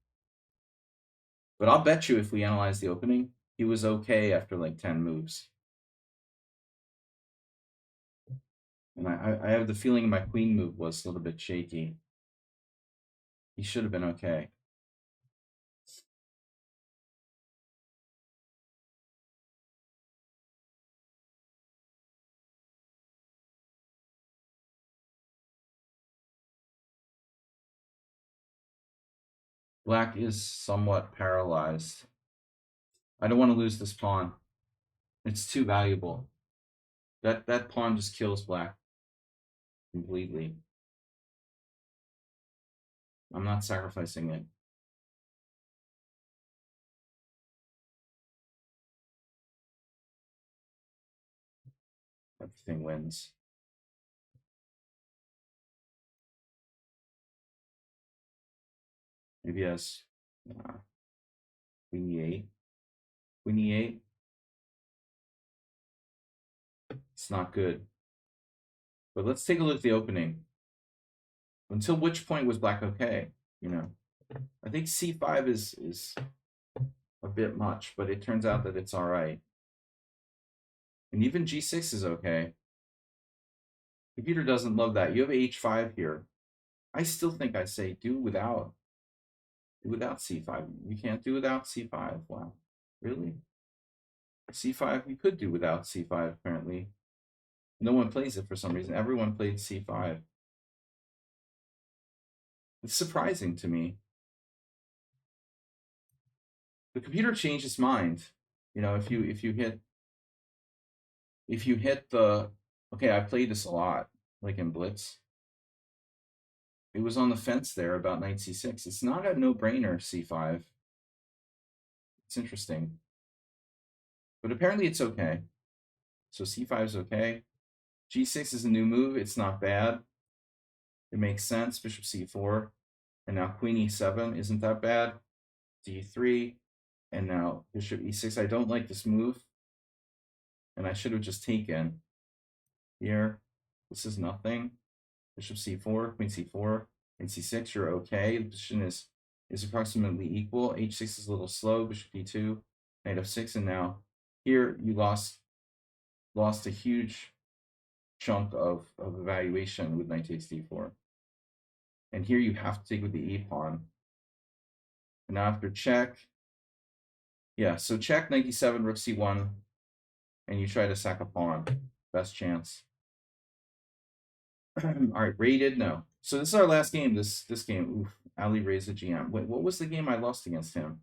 But I'll bet you if we analyze the opening, he was okay after like 10 moves. And I have the feeling my queen move was a little bit shaky. He should have been okay. Black is somewhat paralyzed. I don't want to lose this pawn. It's too valuable. That pawn just kills black completely. I'm not sacrificing it. Everything wins. Maybe yes. Queen e8. Queen e8. It's not good. But let's take a look at the opening. Until which point was black okay? You know, I think c5 is a bit much, but it turns out that it's all right. And even g6 is okay. Computer doesn't love that. You have h5 here. I still think I say do without c5. You can't do without c5. Wow, really? c5 you could do without c5 apparently. No one plays it for some reason. Everyone played c5. It's surprising to me. The computer changed its mind. You know, if you hit the, okay, I played this a lot, like in Blitz. It was on the fence there about knight c6. It's not a no-brainer, c5. It's interesting. But apparently it's okay. So c5 is okay. g6 is a new move. It's not bad. It makes sense. Bishop c4. And now queen e7 isn't that bad. d3. And now bishop e6. I don't like this move. and I should have just taken here. This is nothing. Bishop c4, queen c4, queen c6. You're okay. The position is approximately equal. h6 is a little slow. Bishop d2, knight f6, and now here you lost a huge chunk of evaluation with knight takes d4. And here you have to take with the e pawn. And now after check, yeah, so check knight d7, rook c1, and you try to sack a pawn. Best chance. All right, rated, no. So this is our last game. This game. Oof, Ali raised a GM. Wait, what was the game I lost against him?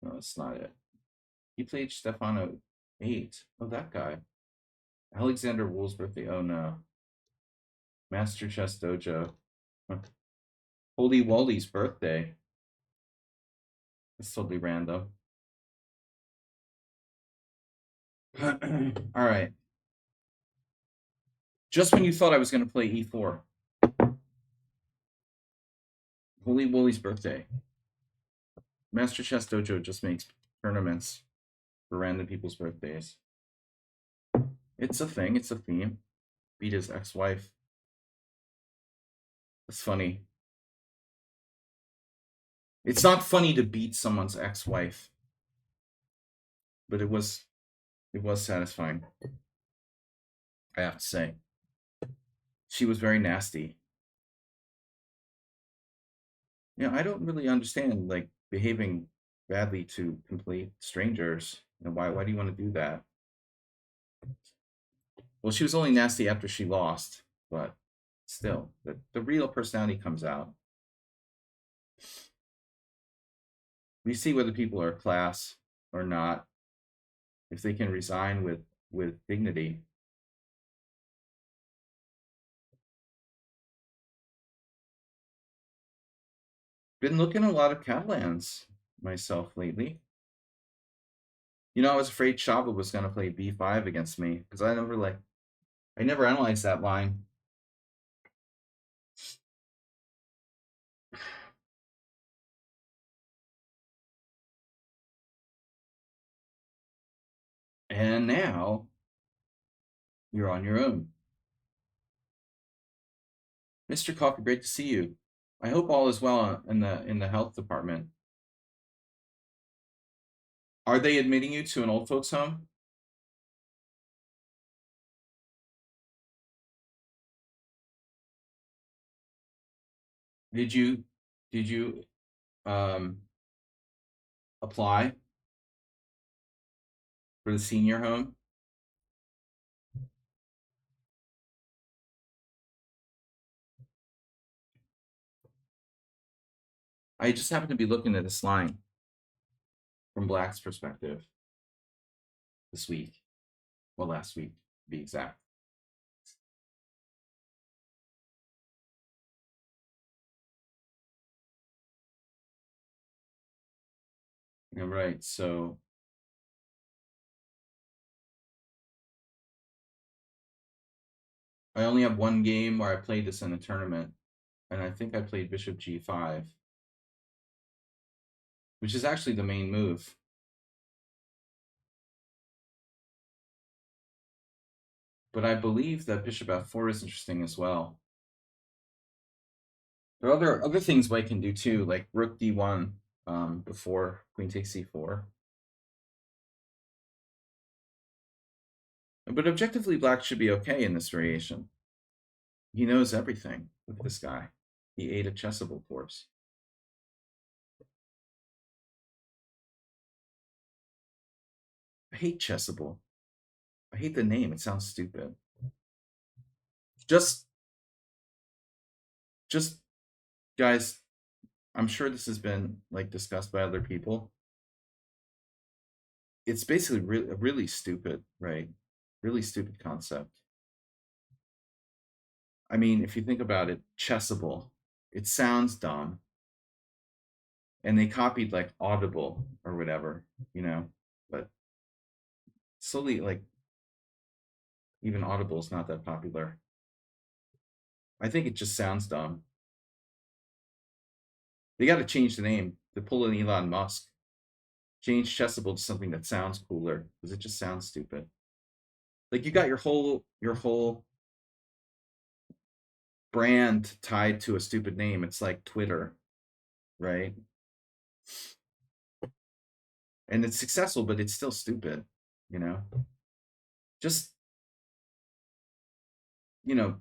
No, that's not it. He played Stefano 8. Oh, that guy. Alexander Wool's birthday. Oh no. Master Chess Dojo. Holy Wally's birthday. It's totally random. All right. Just when you thought I was going to play e4. Holy Wally's birthday. Master Chess Dojo just makes tournaments for random people's birthdays. It's a thing. It's a theme. Beat his ex-wife. It's funny. It's not funny to beat someone's ex-wife, but it was satisfying. I have to say. She was very nasty. You know, I don't really understand like behaving badly to complete strangers. You know, why do you want to do that? Well, she was only nasty after she lost, but still, the real personality comes out. We see whether people are class or not, if they can resign with dignity. Been looking at a lot of Catalans myself lately. You know, I was afraid Shaba was going to play b5 against me because I never analyzed that line. And now you're on your own. Mr. Coffee, great to see you. I hope all is well in the health department. Are they admitting you to an old folks home? Did you apply for the senior home? I just happen to be looking at this line from Black's perspective this week. Well, last week, to be exact. All right, so I only have one game where I played this in a tournament, and I think I played Bishop G5, which is actually the main move. But I believe that Bishop F4 is interesting as well. There are other things White can do too, like Rook D1 before Queen takes C4. But objectively, Black should be okay in this variation. He knows everything. Look at this guy. He ate a chessable course. I hate chessable. I hate the name. It sounds stupid. Just guys, I'm sure this has been like discussed by other people. It's basically really stupid, right? Really stupid concept. I mean, if you think about it, chessable, it sounds dumb. And they copied like Audible or whatever, you know, but slowly, like, even Audible is not that popular. I think it just sounds dumb. They got to change the name to pull an Elon Musk. Change chessable to something that sounds cooler because it just sounds stupid. Like you got your whole brand tied to a stupid name. It's like Twitter, right? And it's successful, but it's still stupid, you know? Just,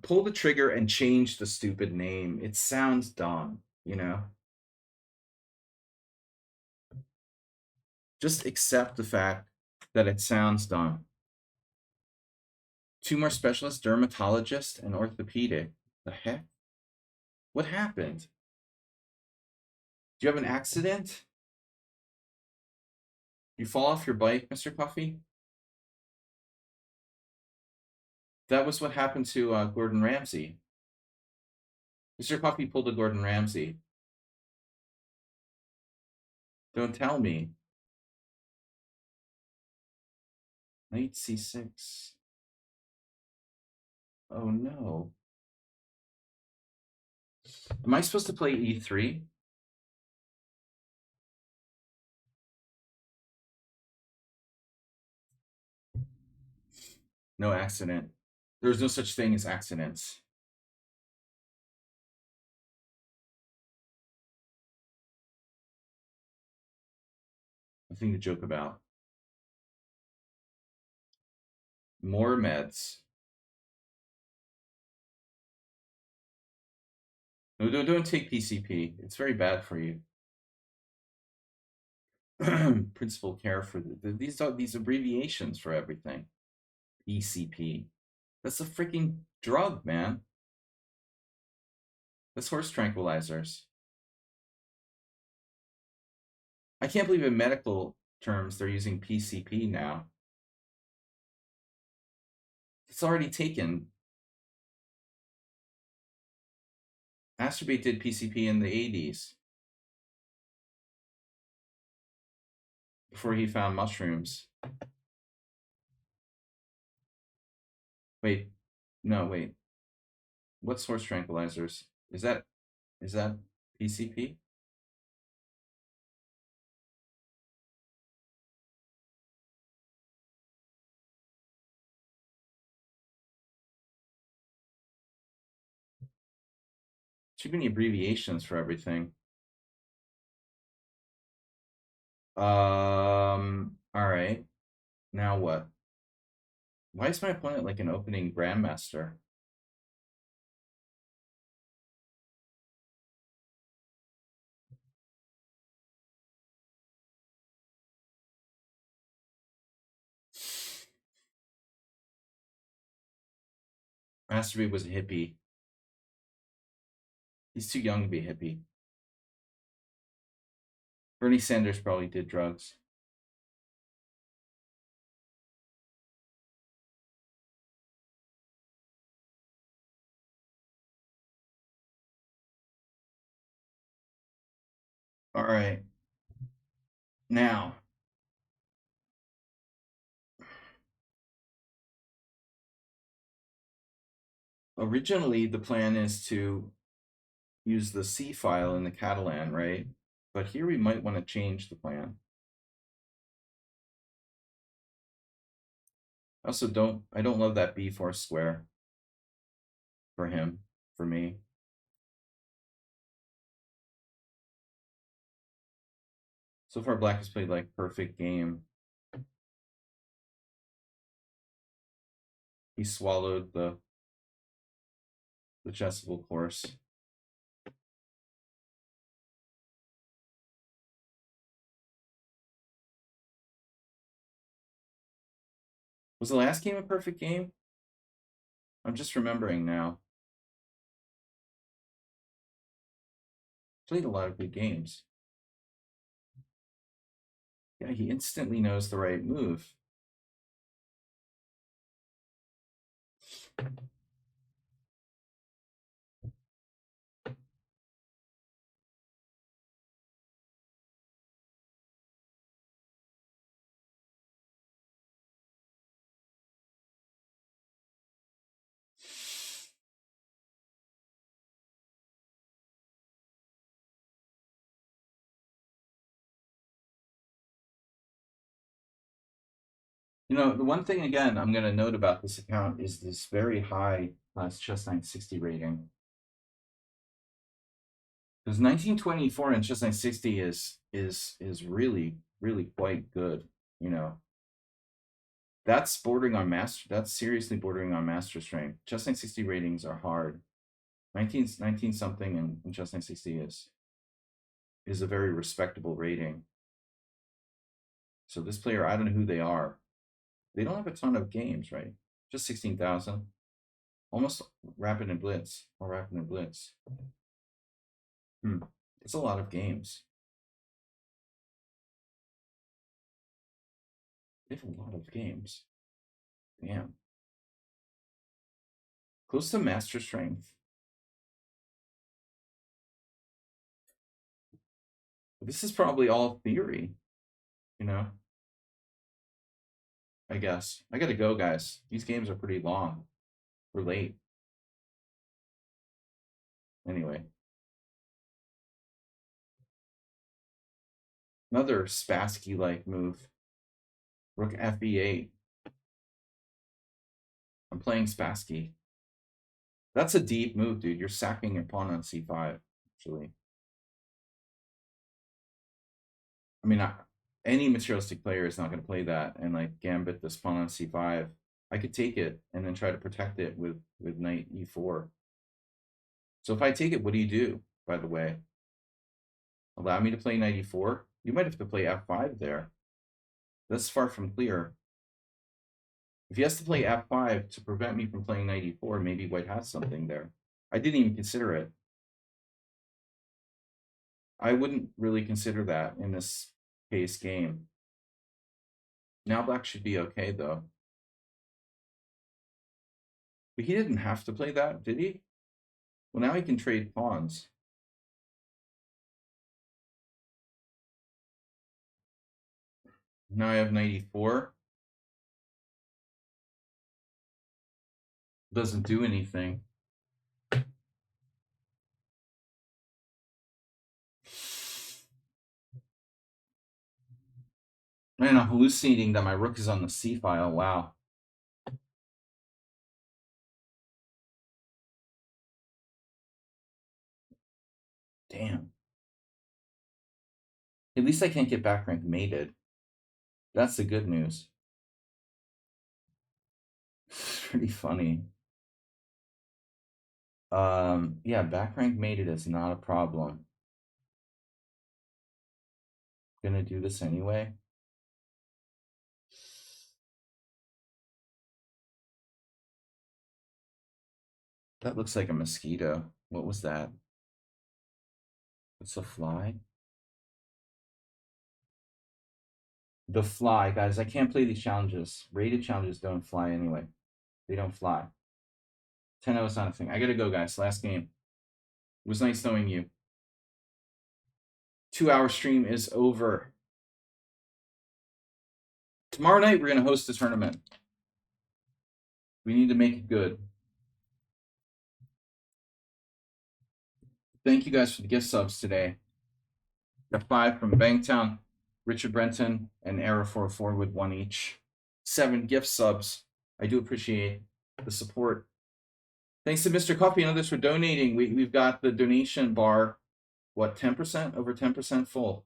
pull the trigger and change the stupid name. It sounds dumb, you know? Just accept the fact that it sounds dumb. 2 more specialists, dermatologist and orthopedic. The heck? What happened? Do you have an accident? You fall off your bike, Mr. Puffy? That was what happened to Gordon Ramsay. Mr. Puffy pulled a Gordon Ramsay. Don't tell me. Knight c6. Oh no. Am I supposed to play e3? No accident. There's no such thing as accidents. Nothing to joke about. More meds. No, don't take PCP. It's very bad for you. Principal care for these are these abbreviations for everything. PCP. That's a freaking drug, man. That's horse tranquilizers. I can't believe in medical terms they're using PCP now. It's already taken. Masturbate did PCP in the 80s before he found mushrooms. Wait, no, wait. What's horse tranquilizers? Is that PCP? Too many abbreviations for everything. All right. Now what? Why is my opponent like an opening grandmaster? Masturbate was a hippie. He's too young to be a hippie. Bernie Sanders probably did drugs. All right. Now, originally the plan is to use the C file in the Catalan, right? But here we might want to change the plan. Also, I don't love that B4 square for him, for me. So far, black has played like perfect game. He swallowed the chessable course. Was the last game a perfect game? I'm just remembering now. Played a lot of good games. Yeah, he instantly knows the right move. You know, the one thing again I'm going to note about this account is this very high chess 960 rating. Because 1924 and chess 960 is really quite good. You know, that's bordering on master. That's seriously bordering on master strength. Chess 960 ratings are hard. 19 something and chess 960 is a very respectable rating. So this player, I don't know who they are. They don't have a ton of games, right? Just 16,000. Almost Rapid and Blitz. Or Rapid and Blitz. It's a lot of games. They have a lot of games. Damn. Close to master strength. This is probably all theory, you know? I guess. I gotta go, guys. These games are pretty long. We're late. Anyway. Another Spassky-like move. Rook FB8. I'm playing Spassky. That's a deep move, dude. You're sacking your pawn on c5, actually. I mean, any materialistic player is not going to play that and like gambit this pawn on c5. I could take it and then try to protect it with knight e4. So if I take it, what do you do, by the way? Allow me to play knight e4? You might have to play f5 there. That's far from clear. If he has to play f5 to prevent me from playing knight e4, maybe white has something there. I didn't even consider it. I wouldn't really consider that in this case game. Now black should be okay, though. But he didn't have to play that, did he? Well, now he can trade pawns. Now I have knight e4. Doesn't do anything. Man, I'm hallucinating that my rook is on the c file. Wow. Damn. At least I can't get back rank mated. That's the good news. It's pretty funny. Yeah, back rank mated is not a problem. Gonna do this anyway. That looks like a mosquito. What was that? It's a fly? The fly, guys. I can't play these challenges. Rated challenges don't fly anyway. They don't fly. 10-0 is not a thing. I gotta go, guys. Last game. It was nice knowing you. 2-hour stream is over. Tomorrow night, we're going to host a tournament. We need to make it good. Thank you guys for the gift subs today. Got 5 from Bangtown, Richard Brenton, and Era 404 with 1 each. 7 gift subs. I do appreciate the support. Thanks to Mr. Coffee and others for donating. We've got the donation bar, what, 10%? Over 10% full.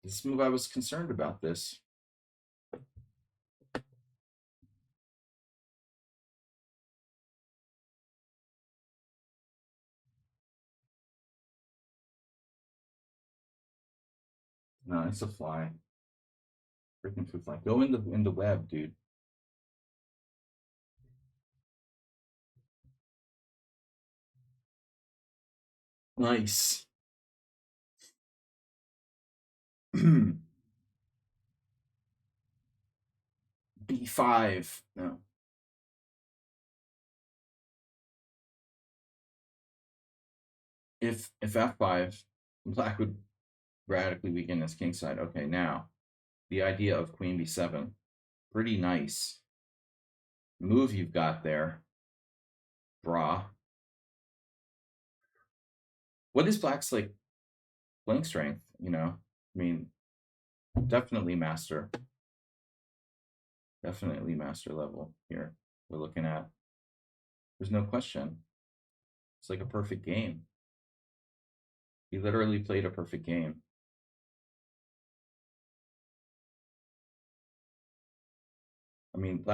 This move, I was concerned about this. No, it's a fly. Freaking fruit fly. Go in the web, dude. Nice. B5. No. If f5, black would radically weaken his kingside. Okay, now the idea of queen b7. Pretty nice move you've got there, brah. What is black's like playing strength? You know, I mean, definitely master. Definitely master level here we're looking at. There's no question. It's like a perfect game. He literally played a perfect game. I mean,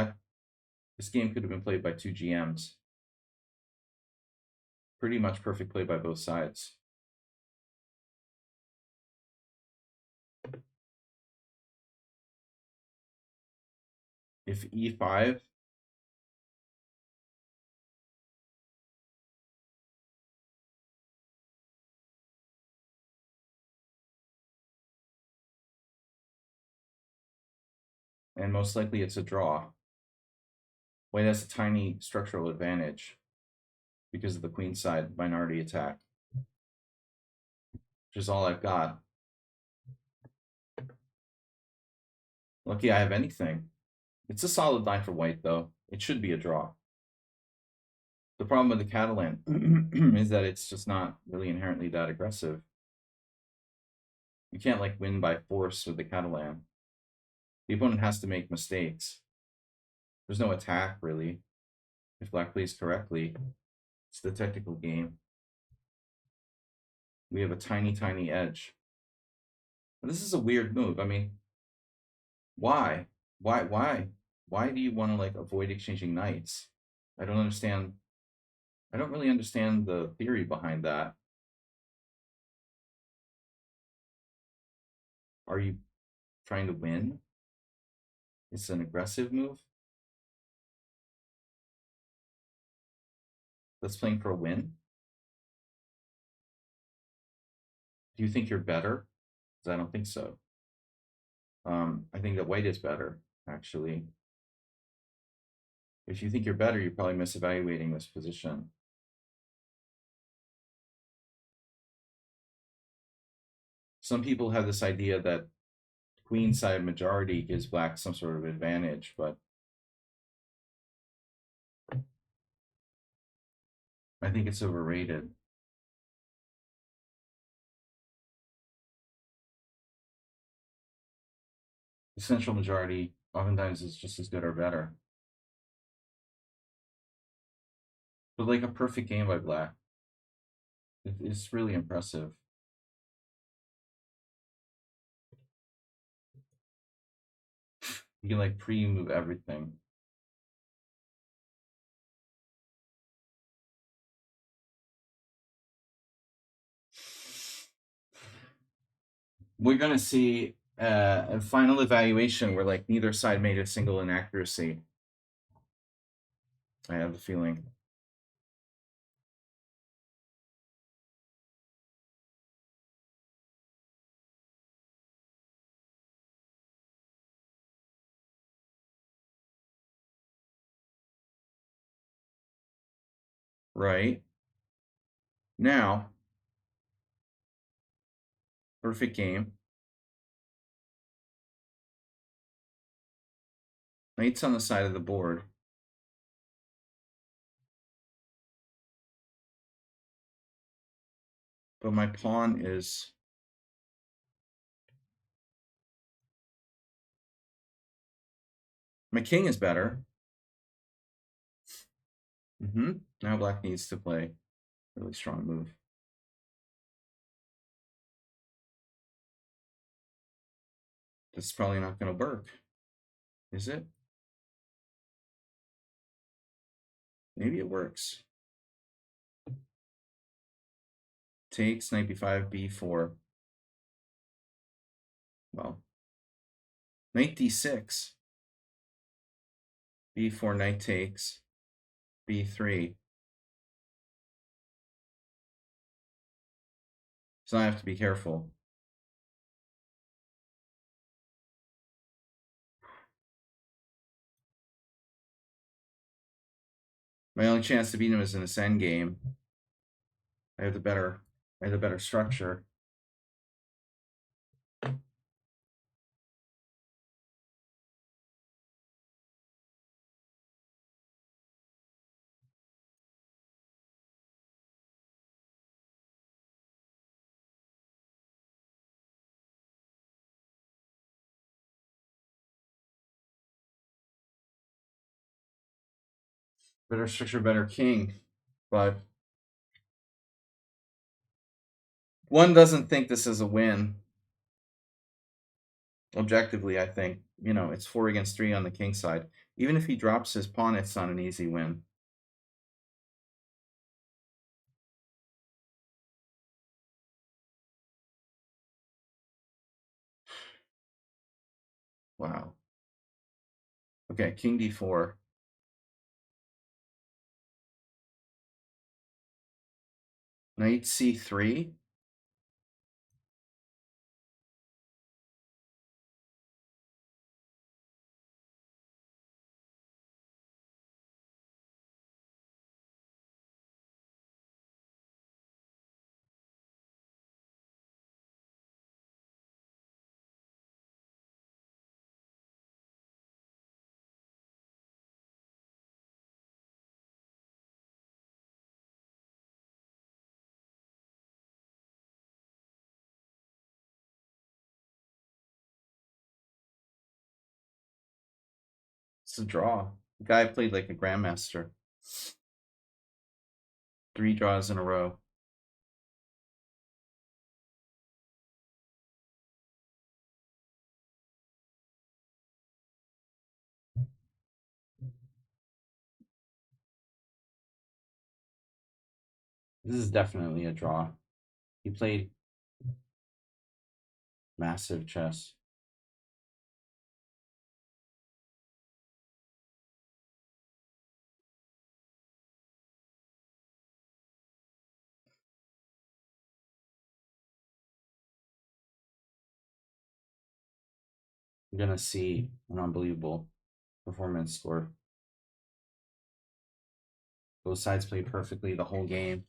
this game could have been played by 2 GMs. Pretty much perfect play by both sides. If E5, and most likely it's a draw. White has a tiny structural advantage because of the queen side minority attack, which is all I've got. Lucky I have anything. It's a solid line for white, though. It should be a draw. The problem with the Catalan is that it's just not really inherently that aggressive. You can't like win by force with the Catalan. The opponent has to make mistakes. There's no attack, really. If black plays correctly, it's the technical game. We have a tiny, tiny edge. But this is a weird move. I mean, why? Why do you want to like avoid exchanging knights? I don't understand. I don't really understand the theory behind that. Are you trying to win? It's an aggressive move. That's playing for a win. Do you think you're better? Because I don't think so. I think that white is better, actually. If you think you're better, you're probably misevaluating this position. Some people have this idea that queen side majority gives black some sort of advantage, but I think it's overrated. The central majority oftentimes is just as good or better. But like a perfect game by black. It's really impressive. You can like pre-move everything. We're gonna see a final evaluation where like neither side made a single inaccuracy. I have the feeling. Right. Now, perfect game. Knight's on the side of the board. But my pawn is... My king is better. Now black needs to play a really strong move. That's probably not going to work, is it? Maybe it works. Takes, knight b5, b4. Well, knight d6. b4, knight takes. b3. So I have to be careful. My only chance to beat him is in this endgame. I have the better structure. Better structure, better king. But one doesn't think this is a win. Objectively, I think, it's 4 against 3 on the king side. Even if he drops his pawn, it's not an easy win. Wow. Okay, king d4. Knight c3. It's a draw. The guy played like a grandmaster. 3 draws in a row. This is definitely a draw. He played massive chess. I'm gonna see an unbelievable performance score. Both sides played perfectly the whole game.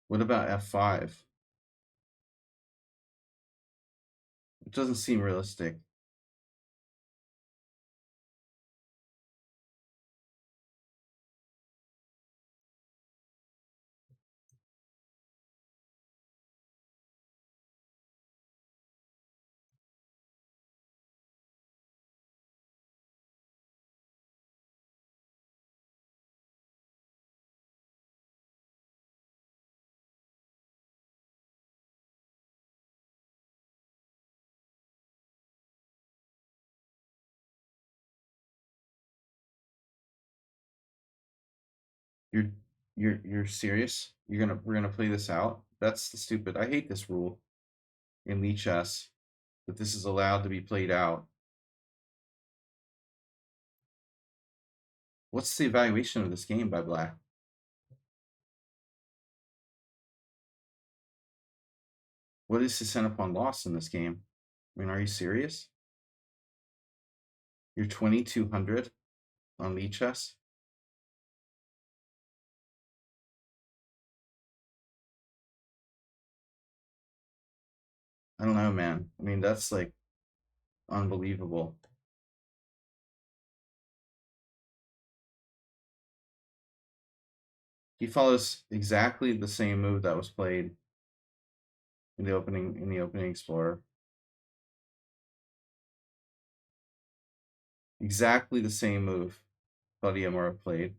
What about f5? It doesn't seem realistic. You're you're serious? We're gonna play this out? That's stupid. I hate this rule in lichess that this is allowed to be played out. What's the evaluation of this game by Black? What is his center pawn loss in this game? I mean, are you serious? You're 2200 on lichess? I don't know, man. I mean, that's like unbelievable. He follows exactly the same move that was played in the opening Explorer. Exactly the same move Buddy Amora played.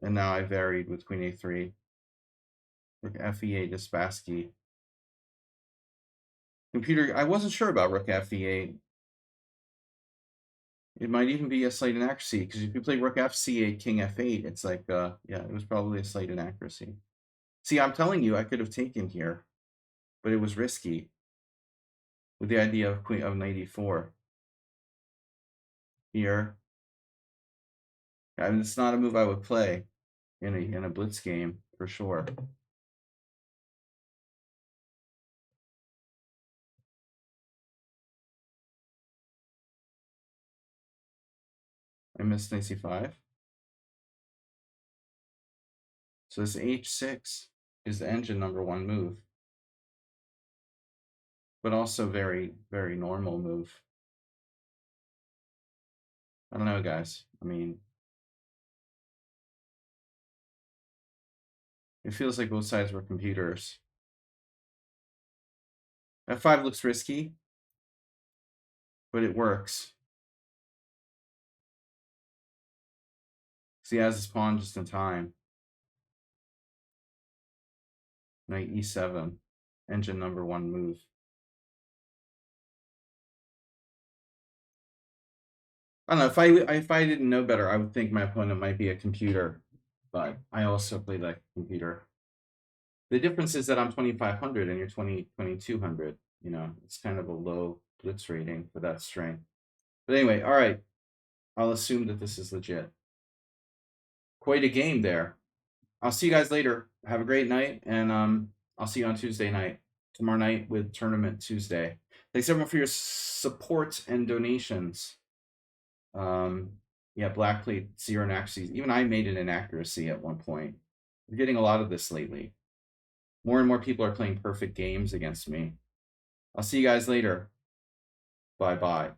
And now I varied with Queen A3. Rook F8 to Spassky. Computer, I wasn't sure about Rook F8. It might even be a slight inaccuracy, because if you play Rook FC8, King F8, it's like, yeah, it was probably a slight inaccuracy. See, I'm telling you, I could have taken here, but it was risky with the idea of Queen of Knight E4. Here, I mean, it's not a move I would play in a blitz game for sure. I missed Knight C5. So this H6 is the engine #1 move, but also very, very normal move. I don't know, guys. I mean, it feels like both sides were computers. F5 looks risky, but it works. So he has his pawn just in time. Knight E7, engine number 1 move. I don't know, if I didn't know better, I would think my opponent might be a computer, but I also play like a computer. The difference is that I'm 2,500 and you're 2,200. You know, it's kind of a low blitz rating for that strength. But anyway, all right. I'll assume that this is legit. Quite a game there. I'll see you guys later. Have a great night, and I'll see you on Tuesday night. Tomorrow night with Tournament Tuesday. Thanks everyone for your support and donations. Yeah, Black played 0 inaccuracies. Even I made an inaccuracy at one point. We're getting a lot of this lately. More and more people are playing perfect games against me. I'll see you guys later. Bye-bye.